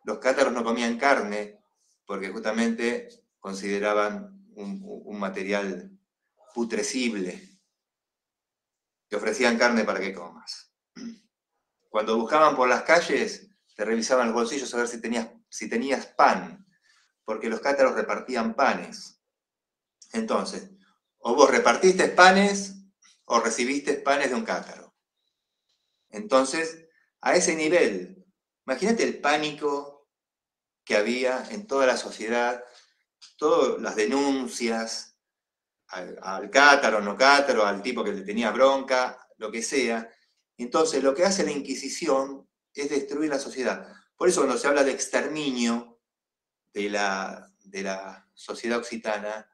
Los cátaros no comían carne porque justamente consideraban un material putrecible. Te ofrecían carne para que comas. Cuando buscaban por las calles, te revisaban los bolsillos a ver si tenías pan, porque los cátaros repartían panes. Entonces, o vos repartiste panes o recibiste panes de un cátaro. Entonces, a ese nivel, imagínate el pánico que había en toda la sociedad, todas las denuncias al cátaro, no cátaro, al tipo que le tenía bronca, lo que sea. Entonces, lo que hace la Inquisición es destruir la sociedad. Por eso cuando se habla de exterminio de la sociedad occitana,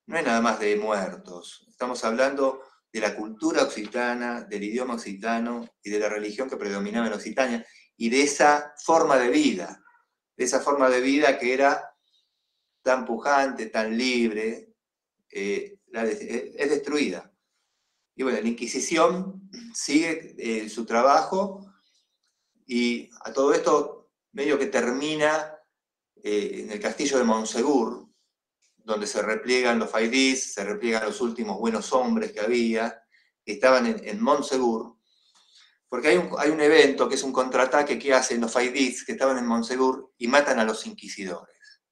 no es nada más de muertos. Estamos hablando de la cultura occitana, del idioma occitano y de la religión que predominaba en Occitania y de esa forma de vida que era tan pujante, tan libre, es destruida. Y bueno, la Inquisición sigue su trabajo y a todo esto medio que termina en el castillo de Monsegur, donde se repliegan los faidís, se repliegan los últimos buenos hombres que había, que estaban en Monsegur, porque hay un evento que es un contraataque que hacen los faidís que estaban en Monsegur y matan a los inquisidores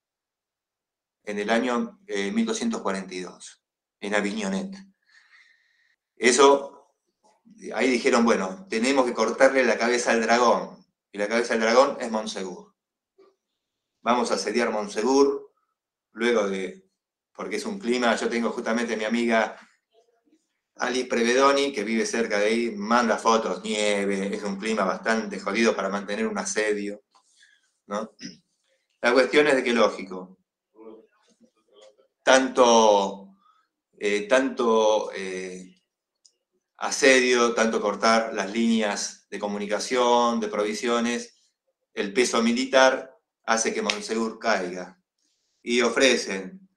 en el año 1242, en Avignonet. Eso, ahí dijeron, bueno, tenemos que cortarle la cabeza al dragón, y la cabeza del dragón es Monsegur. Vamos a asediar Monsegur, luego de, porque es un clima, yo tengo justamente mi amiga Ali Prevedoni, que vive cerca de ahí, manda fotos, nieve, es un clima bastante jodido para mantener un asedio, ¿no? La cuestión es de que, lógico, tanto asedio, tanto cortar las líneas de comunicación, de provisiones, el peso militar hace que Monsegur caiga. Y ofrecen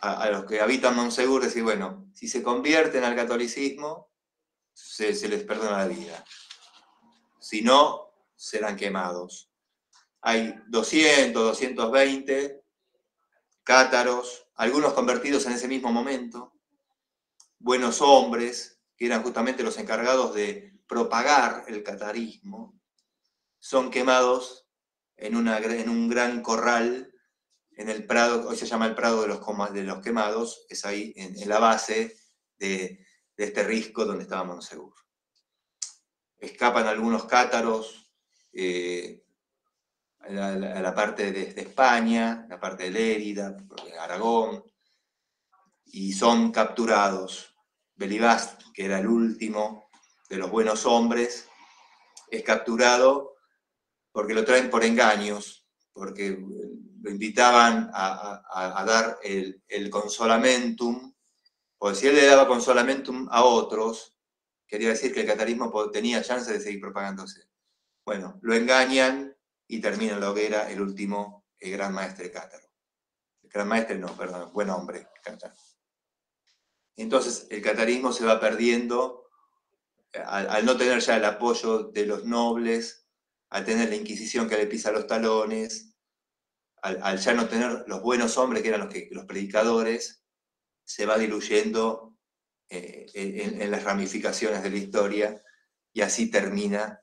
a los que habitan Monsegur decir, bueno, si se convierten al catolicismo, se les perdona la vida. Si no, serán quemados. Hay 200, 220 cátaros, algunos convertidos en ese mismo momento, buenos hombres, que eran justamente los encargados de propagar el catarismo, son quemados en un gran corral en el Prado, hoy se llama el Prado de los Quemados, es ahí en la base de este risco donde estaba Monsegur. Escapan algunos cátaros a la parte de España, la parte de Lérida, Aragón, y son capturados. Belibast, que era el último de los buenos hombres, es capturado porque lo traen por engaños, porque lo invitaban a dar el consolamentum, o si él le daba consolamentum a otros, quería decir que el catarismo tenía chance de seguir propagándose. Bueno, lo engañan y termina en la hoguera el último gran maestre cátaro. El gran maestre no, perdón, buen hombre cátaro. Entonces el catarismo se va perdiendo al no tener ya el apoyo de los nobles, al tener la Inquisición que le pisa los talones, al ya no tener los buenos hombres que eran los predicadores, se va diluyendo en las ramificaciones de la historia y así termina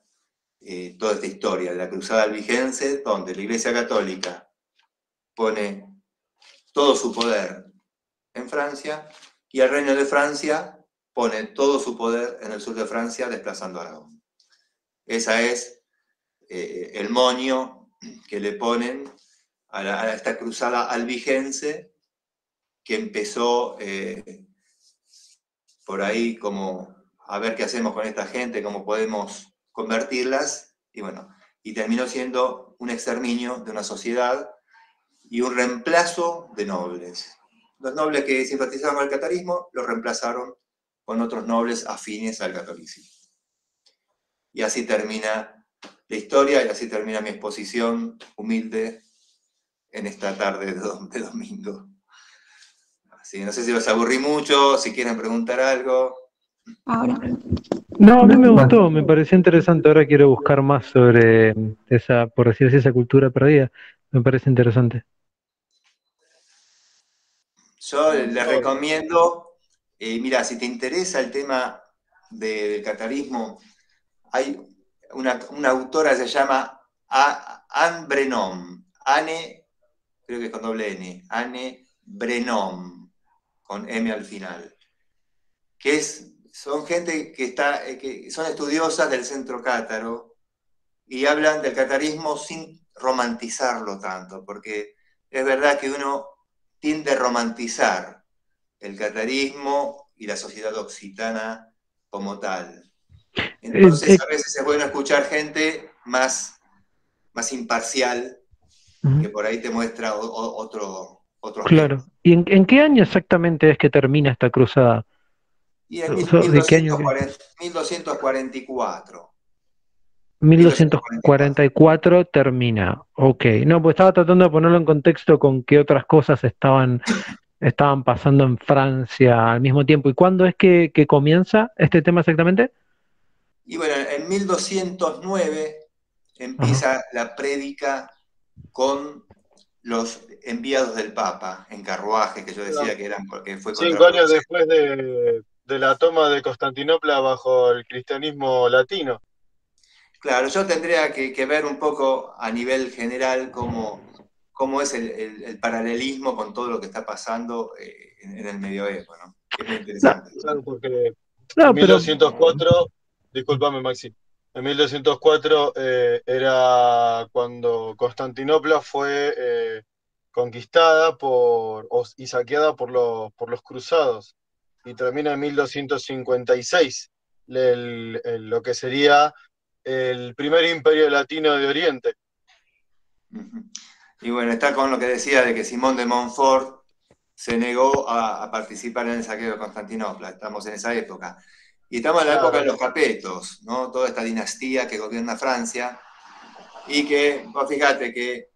toda esta historia de la Cruzada Albigense, donde la Iglesia Católica pone todo su poder en Francia y el Reino de Francia pone todo su poder en el sur de Francia, desplazando a Aragón. Ese es el moño que le ponen a esta cruzada albigense que empezó por ahí como a ver qué hacemos con esta gente, cómo podemos convertirlas, y bueno, y terminó siendo un exterminio de una sociedad y un reemplazo de nobles. Los nobles que simpatizaban con el catarismo los reemplazaron con otros nobles afines al catolicismo. Y así termina la historia y así termina mi exposición humilde en esta tarde de domingo. Así que no sé si los aburrí mucho, si quieren preguntar algo. Ahora. No, a mí me gustó, me pareció interesante. Ahora quiero buscar más sobre esa, por decir así, esa cultura perdida. Me parece interesante. Yo les recomiendo, mira, si te interesa el tema del catarismo, hay una autora que se llama Anne Brenom, Anne, creo que es con doble N, Anne Brenom, con M al final, son gente que son estudiosas del centro cátaro y hablan del catarismo sin romantizarlo tanto, porque es verdad que uno tiende a romantizar el catarismo y la sociedad occitana como tal. Entonces, a veces es bueno escuchar gente más imparcial, que por ahí te muestra otro claro. aspecto. ¿Y en qué año exactamente es que termina esta cruzada? Y en ¿De qué año? 1244. 1244 termina. Ok. No, pues estaba tratando de ponerlo en contexto con qué otras cosas estaban pasando en Francia al mismo tiempo. ¿Y cuándo es que comienza este tema exactamente? Y bueno, en 1209 empieza la prédica con los enviados del Papa en carruajes, que yo decía que eran porque fue contra 5 años después de la toma de Constantinopla bajo el cristianismo latino. Claro, yo tendría que ver un poco a nivel general cómo es el paralelismo con todo lo que está pasando en el medioevo, ¿no? Que es muy interesante. Claro, porque No, en 1204, discúlpame Maxi, en 1204 era cuando Constantinopla fue conquistada y saqueada por los cruzados, y termina en 1256, lo que sería el primer imperio latino de Oriente. Y bueno, está con lo que decía de que Simón de Montfort se negó a participar en el saqueo de Constantinopla. Estamos en esa época. Y estamos en la época de los capetos, ¿no? Toda esta dinastía que gobierna Francia. Y que, vos fíjate que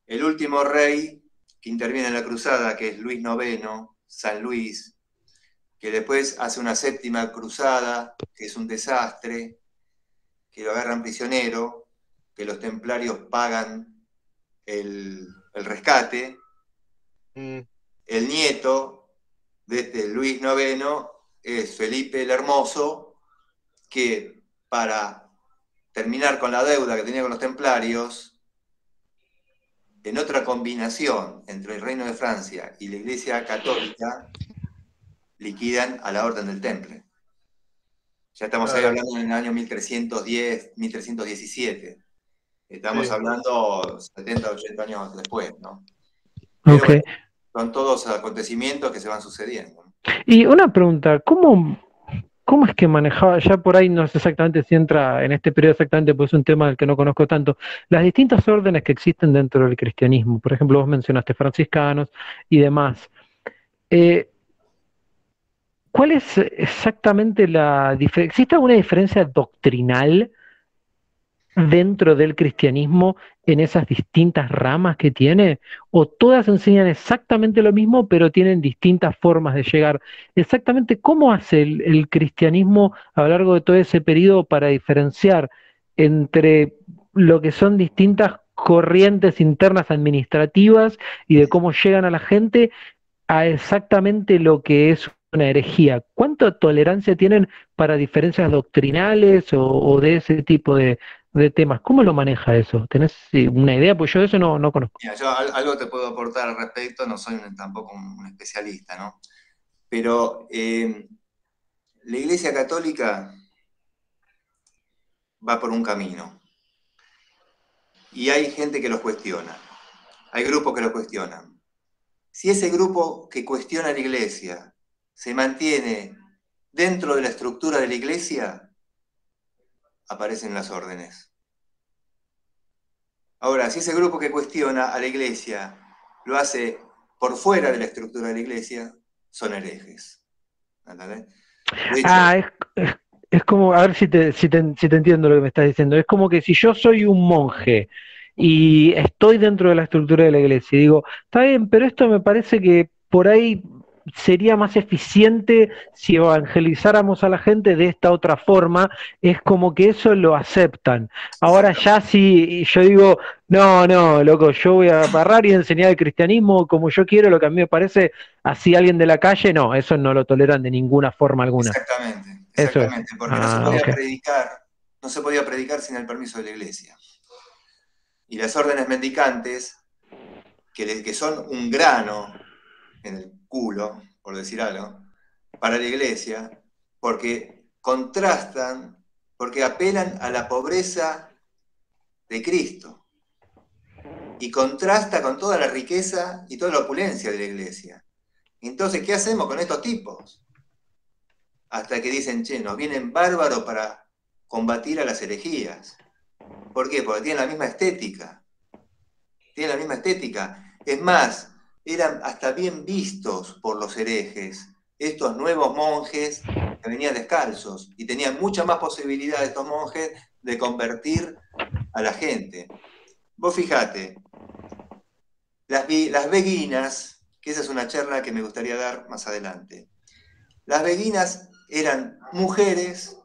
el último rey que interviene en la cruzada, que es Luis IX, San Luis, que después hace una séptima cruzada, que es un desastre, que lo agarran prisionero, que los templarios pagan el rescate. El nieto de este Luis IX es Felipe el Hermoso, que para terminar con la deuda que tenía con los templarios, en otra combinación entre el Reino de Francia y la Iglesia Católica, liquidan a la Orden del Temple. Ya estamos ahí hablando en el año 1310, 1317. Estamos hablando 70, 80 años después, ¿no? Pero bueno, son todos acontecimientos que se van sucediendo. Y una pregunta, ¿cómo es que manejaba, ya por ahí no sé exactamente si entra en este periodo exactamente, pues es un tema del que no conozco tanto, las distintas órdenes que existen dentro del cristianismo? Por ejemplo, vos mencionaste franciscanos y demás. ¿Cuál es exactamente la diferencia? ¿Existe alguna diferencia doctrinal dentro del cristianismo en esas distintas ramas que tiene? ¿O todas enseñan exactamente lo mismo, pero tienen distintas formas de llegar? Exactamente cómo hace el cristianismo a lo largo de todo ese periodo para diferenciar entre lo que son distintas corrientes internas administrativas y de cómo llegan a la gente a exactamente lo que es una herejía? ¿Cuánta tolerancia tienen para diferencias doctrinales o de ese tipo de temas? ¿Cómo lo maneja eso? ¿Tenés una idea? Pues yo de eso no conozco. Mira, yo algo te puedo aportar al respecto, no soy tampoco un especialista, ¿no? Pero la Iglesia Católica va por un camino y hay gente que los cuestiona, hay grupos que los cuestionan. Si ese grupo que cuestiona la Iglesia se mantiene dentro de la estructura de la Iglesia, aparecen las órdenes. Ahora, si ese grupo que cuestiona a la Iglesia lo hace por fuera de la estructura de la Iglesia, son herejes. ¿Entendés? De hecho, es como, a ver si te entiendo lo que me estás diciendo. Es como que si yo soy un monje y estoy dentro de la estructura de la iglesia y digo, está bien, pero esto me parece que por ahí sería más eficiente si evangelizáramos a la gente de esta otra forma, es como que eso lo aceptan. Ahora ya si yo digo, no, no, loco, yo voy a agarrar y enseñar el cristianismo como yo quiero, lo que a mí me parece, así alguien de la calle, no, eso no lo toleran de ninguna forma alguna. Exactamente, Eso es. exactamente, porque no se podía Ok. no se podía predicar sin el permiso de la iglesia. Y las órdenes mendicantes, que son un grano en el culo, por decir algo, para la iglesia, porque contrastan, porque apelan a la pobreza de Cristo y contrasta con toda la riqueza y toda la opulencia de la iglesia. Entonces, ¿qué hacemos con estos tipos? Hasta que dicen, che, nos vienen bárbaros para combatir a las herejías. ¿Por qué? Porque tienen la misma estética. Tienen la misma estética. Es más, eran hasta bien vistos por los herejes, estos nuevos monjes que venían descalzos, y tenían mucha más posibilidad estos monjes de convertir a la gente. Vos fijate, las beguinas, que esa es una charla que me gustaría dar más adelante. Las beguinas eran mujeres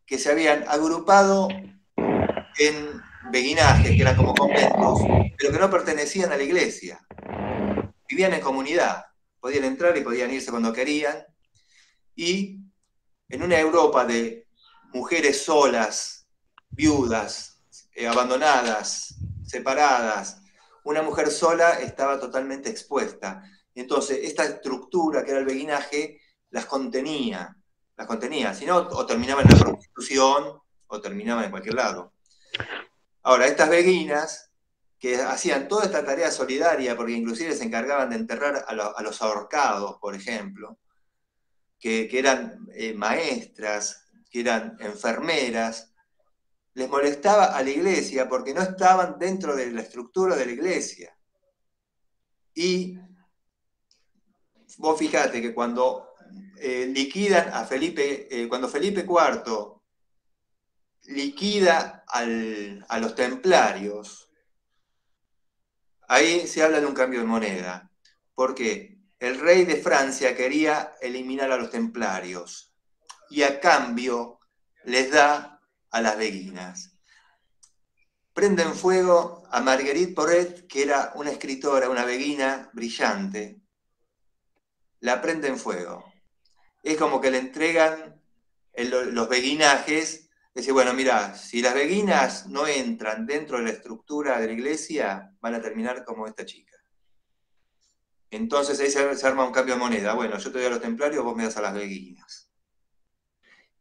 que se habían agrupado en beguinajes, que eran como conventos, pero que no pertenecían a la iglesia. Vivían en comunidad, podían entrar y podían irse cuando querían, y en una Europa de mujeres solas, viudas, abandonadas, separadas, una mujer sola estaba totalmente expuesta. Entonces, esta estructura que era el beguinaje las contenía, si no, o terminaban en la prostitución, o terminaban en cualquier lado. Ahora, estas beguinas, que hacían toda esta tarea solidaria, porque inclusive se encargaban de enterrar a los ahorcados, por ejemplo, que eran maestras, que eran enfermeras, les molestaba a la iglesia porque no estaban dentro de la estructura de la iglesia. Y vos fijate que cuando liquidan a Felipe, cuando Felipe IV liquida a los templarios, ahí se habla de un cambio de moneda. ¿Por qué? El rey de Francia quería eliminar a los templarios y a cambio les da a las beguinas. Prenden fuego a Marguerite Porret, que era una escritora, una beguina brillante. La prenden fuego. Es como que le entregan los beguinajes. Dice, bueno, mira, si las beguinas no entran dentro de la estructura de la iglesia, van a terminar como esta chica. Entonces ahí se arma un cambio de moneda. Bueno, yo te doy a los templarios, vos me das a las beguinas.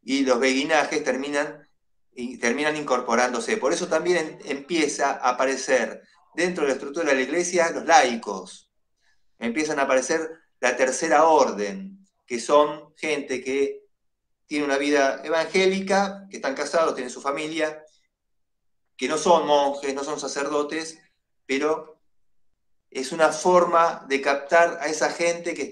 Y los beguinajes terminan incorporándose. Por eso también empieza a aparecer dentro de la estructura de la iglesia los laicos. Empiezan a aparecer la tercera orden, que son gente que tiene una vida evangélica, que están casados, tienen su familia, que no son monjes, no son sacerdotes, pero es una forma de captar a esa gente que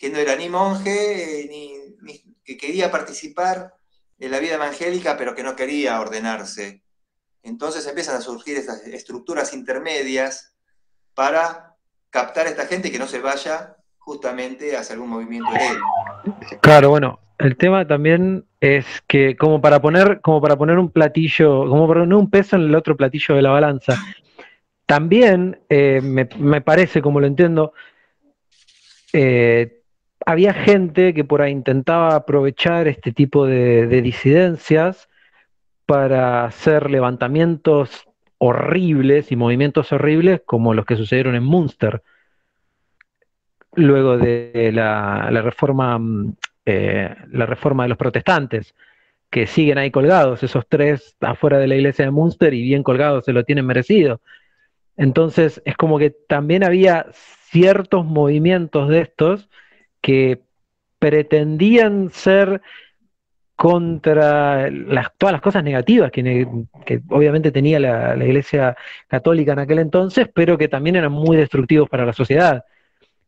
no era ni monje, ni que quería participar en la vida evangélica, pero que no quería ordenarse. Entonces empiezan a surgir estas estructuras intermedias para captar a esta gente que no se vaya justamente hacia algún movimiento herético. Claro, bueno, el tema también es que como para poner un platillo, como para poner un peso en el otro platillo de la balanza, también me parece, como lo entiendo, había gente que por ahí intentaba aprovechar este tipo de disidencias para hacer levantamientos horribles y movimientos horribles como los que sucedieron en Münster, luego de la reforma de los protestantes, que siguen ahí colgados, esos tres afuera de la iglesia de Münster y bien colgados, se lo tienen merecido. Entonces es como que también había ciertos movimientos de estos que pretendían ser contra todas las cosas negativas que obviamente tenía la Iglesia Católica en aquel entonces, pero que también eran muy destructivos para la sociedad.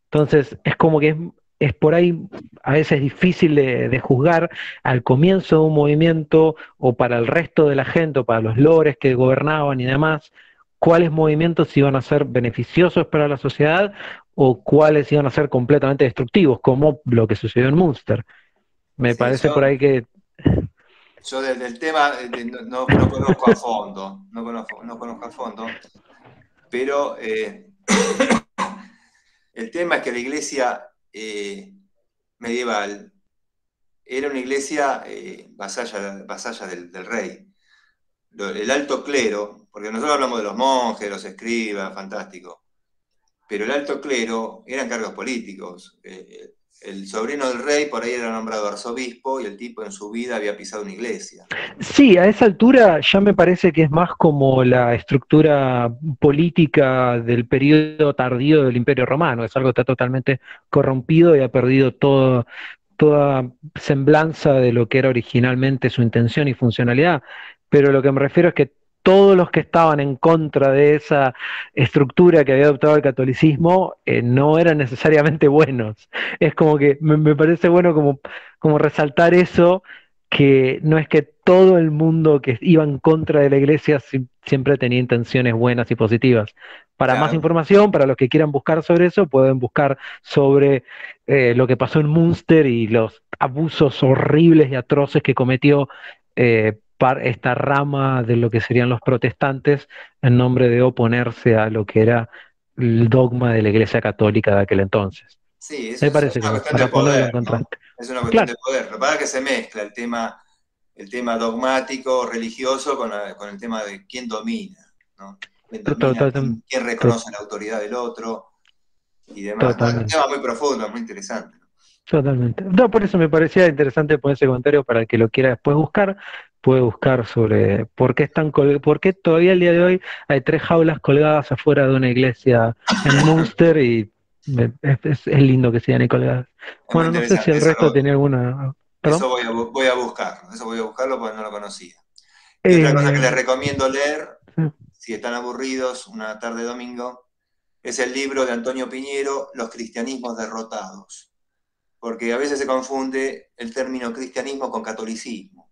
Entonces es como que es por ahí a veces difícil de juzgar al comienzo de un movimiento o para el resto de la gente o para los lores que gobernaban y demás, cuáles movimientos iban a ser beneficiosos para la sociedad o cuáles iban a ser completamente destructivos, como lo que sucedió en Münster. Me Sí, parece por ahí que... yo del tema no conozco a fondo, no conozco a fondo, pero el tema es que la iglesia medieval era una iglesia vasalla del rey. El alto clero, porque nosotros hablamos de los monjes, los escribas, fantástico, pero el alto clero eran cargos políticos. El sobrino del rey por ahí era nombrado arzobispo y el tipo en su vida había pisado una iglesia. Sí, a esa altura ya me parece que es más como la estructura política del periodo tardío del Imperio Romano, es algo que está totalmente corrompido y ha perdido toda semblanza de lo que era originalmente su intención y funcionalidad, pero lo que me refiero es que todos los que estaban en contra de esa estructura que había adoptado el catolicismo no eran necesariamente buenos. Es como que me parece bueno como resaltar eso, que no es que todo el mundo que iba en contra de la iglesia siempre tenía intenciones buenas y positivas. Para más Claro, información, para los que quieran buscar sobre eso, pueden buscar sobre lo que pasó en Münster y los abusos horribles y atroces que cometió esta rama de lo que serían los protestantes en nombre de oponerse a lo que era el dogma de la Iglesia Católica de aquel entonces. sí, Me es parece una como cuestión de para ponerlo en poder, ¿no? contraste. Es una cuestión Claro, de poder. Lo que pasa es que se mezcla el tema dogmático, religioso, con el tema de quién domina, ¿no? ¿Quién domina? ¿Quién to- reconoce la autoridad del otro? Y demás. No, es un totalmente. tema muy profundo, muy interesante. Totalmente. No, por eso me parecía interesante poner ese comentario para el que lo quiera después buscar, puede buscar sobre por qué por qué todavía el día de hoy hay 3 jaulas colgadas afuera de una iglesia en Munster y es lindo que sigan ahí colgadas. Es muy Bueno, no sé si interesante, el resto tenía alguna... eso ¿Perdón? voy a buscarlo, eso voy a buscarlo porque no lo conocía. Y otra cosa que Eh, les recomiendo leer, sí. si están aburridos una tarde de domingo, es el libro de Antonio Piñero, Los cristianismos derrotados. Porque a veces se confunde el término cristianismo con catolicismo.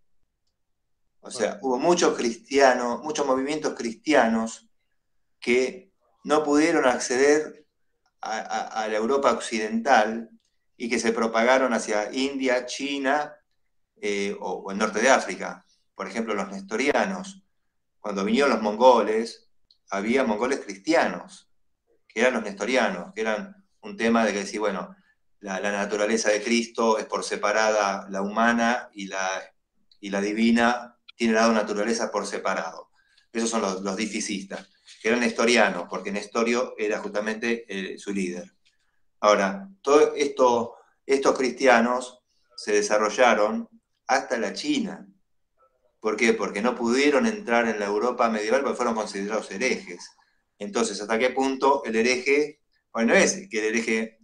O sea, hubo muchos cristianos, muchos movimientos cristianos que no pudieron acceder a la Europa occidental y que se propagaron hacia India, China o el norte de África. Por ejemplo, los nestorianos. Cuando vinieron los mongoles, había mongoles cristianos, que eran los nestorianos, que eran un tema de que decir, bueno, la naturaleza de Cristo es por separada la humana y la divina tiene la naturaleza por separado. Esos son los dificistas, que eran nestorianos, porque Nestorio era justamente su líder. Ahora, estos cristianos se desarrollaron hasta la China. ¿Por qué? Porque no pudieron entrar en la Europa medieval porque fueron considerados herejes. Entonces, ¿hasta qué punto el hereje, bueno, no es que el hereje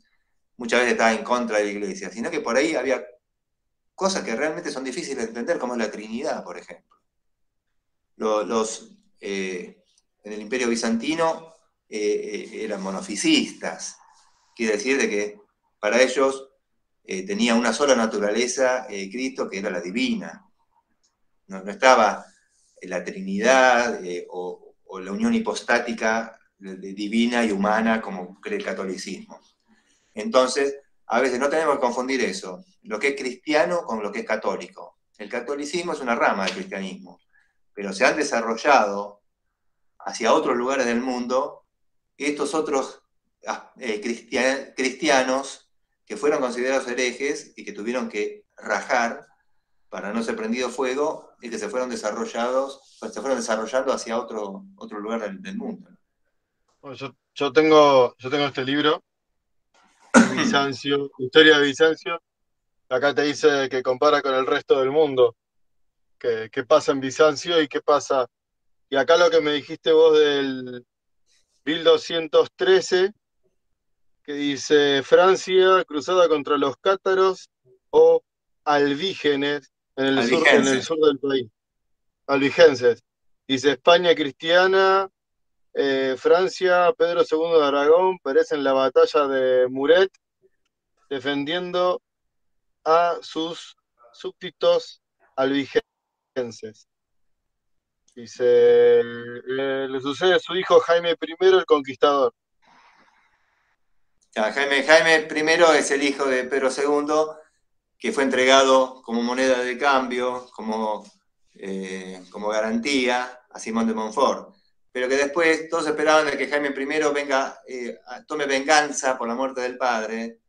muchas veces estaba en contra de la iglesia, sino que por ahí había cosas que realmente son difíciles de entender, como es la Trinidad, por ejemplo. En el Imperio Bizantino eran monofisistas, quiere decir de que para ellos tenía una sola naturaleza Cristo, que era la divina. No estaba la Trinidad o la unión hipostática de divina y humana como cree el catolicismo. Entonces, a veces no tenemos que confundir eso, lo que es cristiano con lo que es católico. El catolicismo es una rama del cristianismo, pero se han desarrollado hacia otros lugares del mundo estos otros cristianos que fueron considerados herejes y que tuvieron que rajar para no ser prendido fuego y que se fueron desarrollando hacia otro lugar del mundo. Bueno, yo tengo este libro, Bizancio, Historia de Bizancio. Acá te dice que compara con el resto del mundo, qué pasa en Bizancio y qué pasa. Y acá lo que me dijiste vos del 1213, que dice Francia cruzada contra los cátaros o albígenes en el Albigense. sur del país, albigenses. Dice España cristiana, Francia, Pedro II de Aragón perece en la batalla de Muret, defendiendo a sus súbditos albigenses. Dice, le sucede a su hijo Jaime I el Conquistador. Jaime I es el hijo de Pedro II, que fue entregado como moneda de cambio, como garantía a Simón de Montfort. Pero que después todos esperaban de que Jaime I venga, tome venganza por la muerte del padre,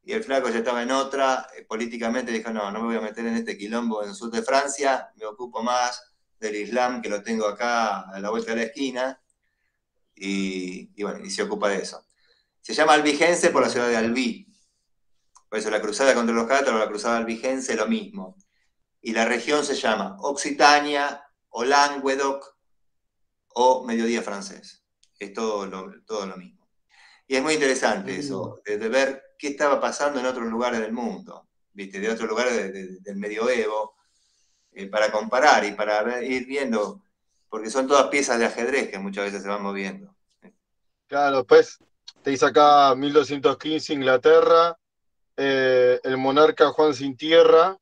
y el flaco ya estaba en otra, políticamente dijo, no me voy a meter en este quilombo en el sur de Francia, me ocupo más del Islam, que lo tengo acá a la vuelta de la esquina, y bueno, y se ocupa de eso. Se llama albigense por la ciudad de Albi. Por eso la cruzada contra los cátaros, la cruzada albigense, lo mismo. Y la región se llama Occitania, o Languedoc, o Mediodía francés. Es todo lo mismo. Y es muy interesante eso, de ver qué estaba pasando en otros lugares del mundo, ¿viste? De otros lugares del medioevo, para comparar y para ir viendo, porque son todas piezas de ajedrez que muchas veces se van moviendo. Claro, pues te dice acá 1215 Inglaterra, el monarca Juan Sin Tierra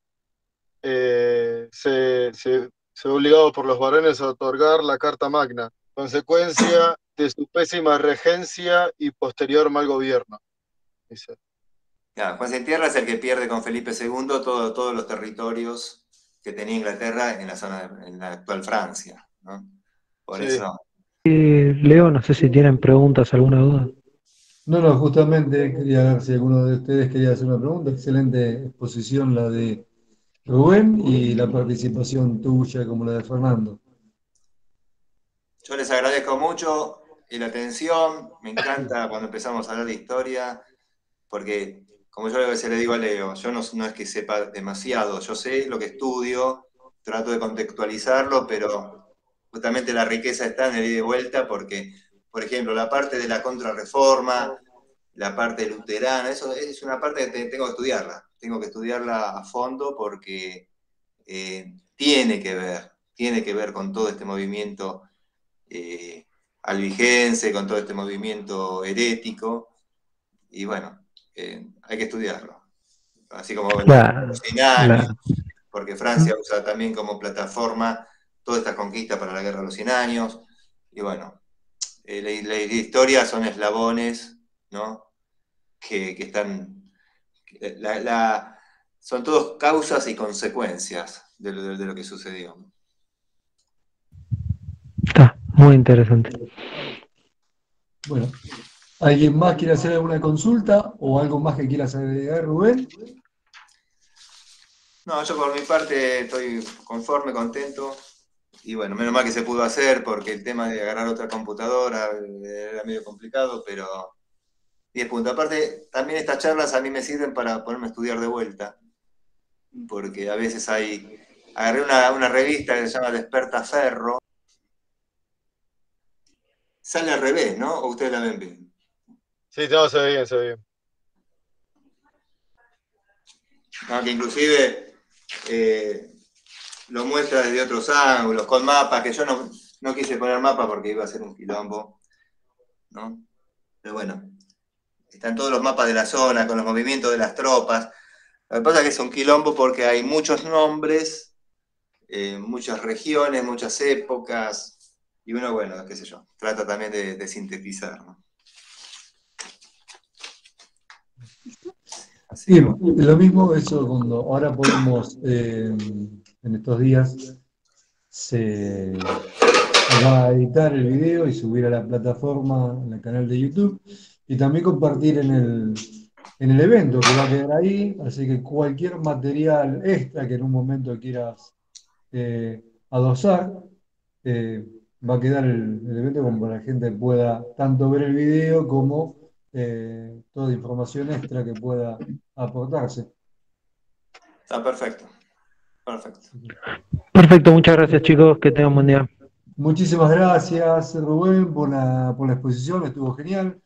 se ve obligado por los varones a otorgar la Carta Magna, consecuencia de su pésima regencia y posterior mal gobierno. Dice. Claro, Juan Sin Tierra es el que pierde con Felipe II todos los territorios que tenía Inglaterra en la actual Francia, ¿no? Por Sí. eso. Leo, no sé si tienen preguntas, alguna duda. No, justamente quería ver si alguno de ustedes quería hacer una pregunta. Excelente exposición la de Rubén y la participación tuya como la de Fernando. Yo les agradezco mucho la atención, me encanta cuando empezamos a hablar de historia, porque como yo a veces le digo a Leo, yo no es que sepa demasiado, yo sé lo que estudio, trato de contextualizarlo, pero justamente la riqueza está en el ida y vuelta, porque, por ejemplo, la parte de la contrarreforma, la parte luterana, eso es una parte que tengo que estudiarla a fondo porque tiene que ver con todo este movimiento albigense, con todo este movimiento herético, y bueno, hay que estudiarlo. Así como los 100 años, porque Francia usa también como plataforma toda esta conquista para la Guerra de los 100 años, y bueno, la historia son eslabones, ¿no? Que están... son todos causas y consecuencias de lo que sucedió. Está muy interesante. Bueno, ¿alguien más quiere hacer alguna consulta o algo más que quieras agregar, Rubén? No, yo por mi parte estoy conforme, contento, y bueno, menos mal que se pudo hacer porque el tema de agarrar otra computadora era medio complicado, pero 10 puntos. Aparte, también estas charlas a mí me sirven para ponerme a estudiar de vuelta, porque a veces agarré una revista que se llama Despertaferro, sale al revés, ¿no? ¿O ustedes la ven bien? Sí, no, se ve bien, se ve bien. No, que inclusive lo muestra desde otros ángulos, con mapas, que yo no quise poner mapas porque iba a ser un quilombo, ¿no? Pero bueno, están todos los mapas de la zona, con los movimientos de las tropas. Lo que pasa es que es un quilombo porque hay muchos nombres, muchas regiones, muchas épocas, y uno, bueno, qué sé yo, trata también de sintetizar, ¿no? Bien, lo mismo, eso cuando ahora podemos, en estos días, se va a editar el video y subir a la plataforma, en el canal de YouTube, y también compartir en el evento que va a quedar ahí, así que cualquier material extra que en un momento quieras adosar, va a quedar el evento como para que la gente pueda tanto ver el video como toda información extra que pueda aportarse. Está perfecto. Perfecto, muchas gracias chicos, que tengan buen día. Muchísimas gracias, Rubén, por la exposición, estuvo genial.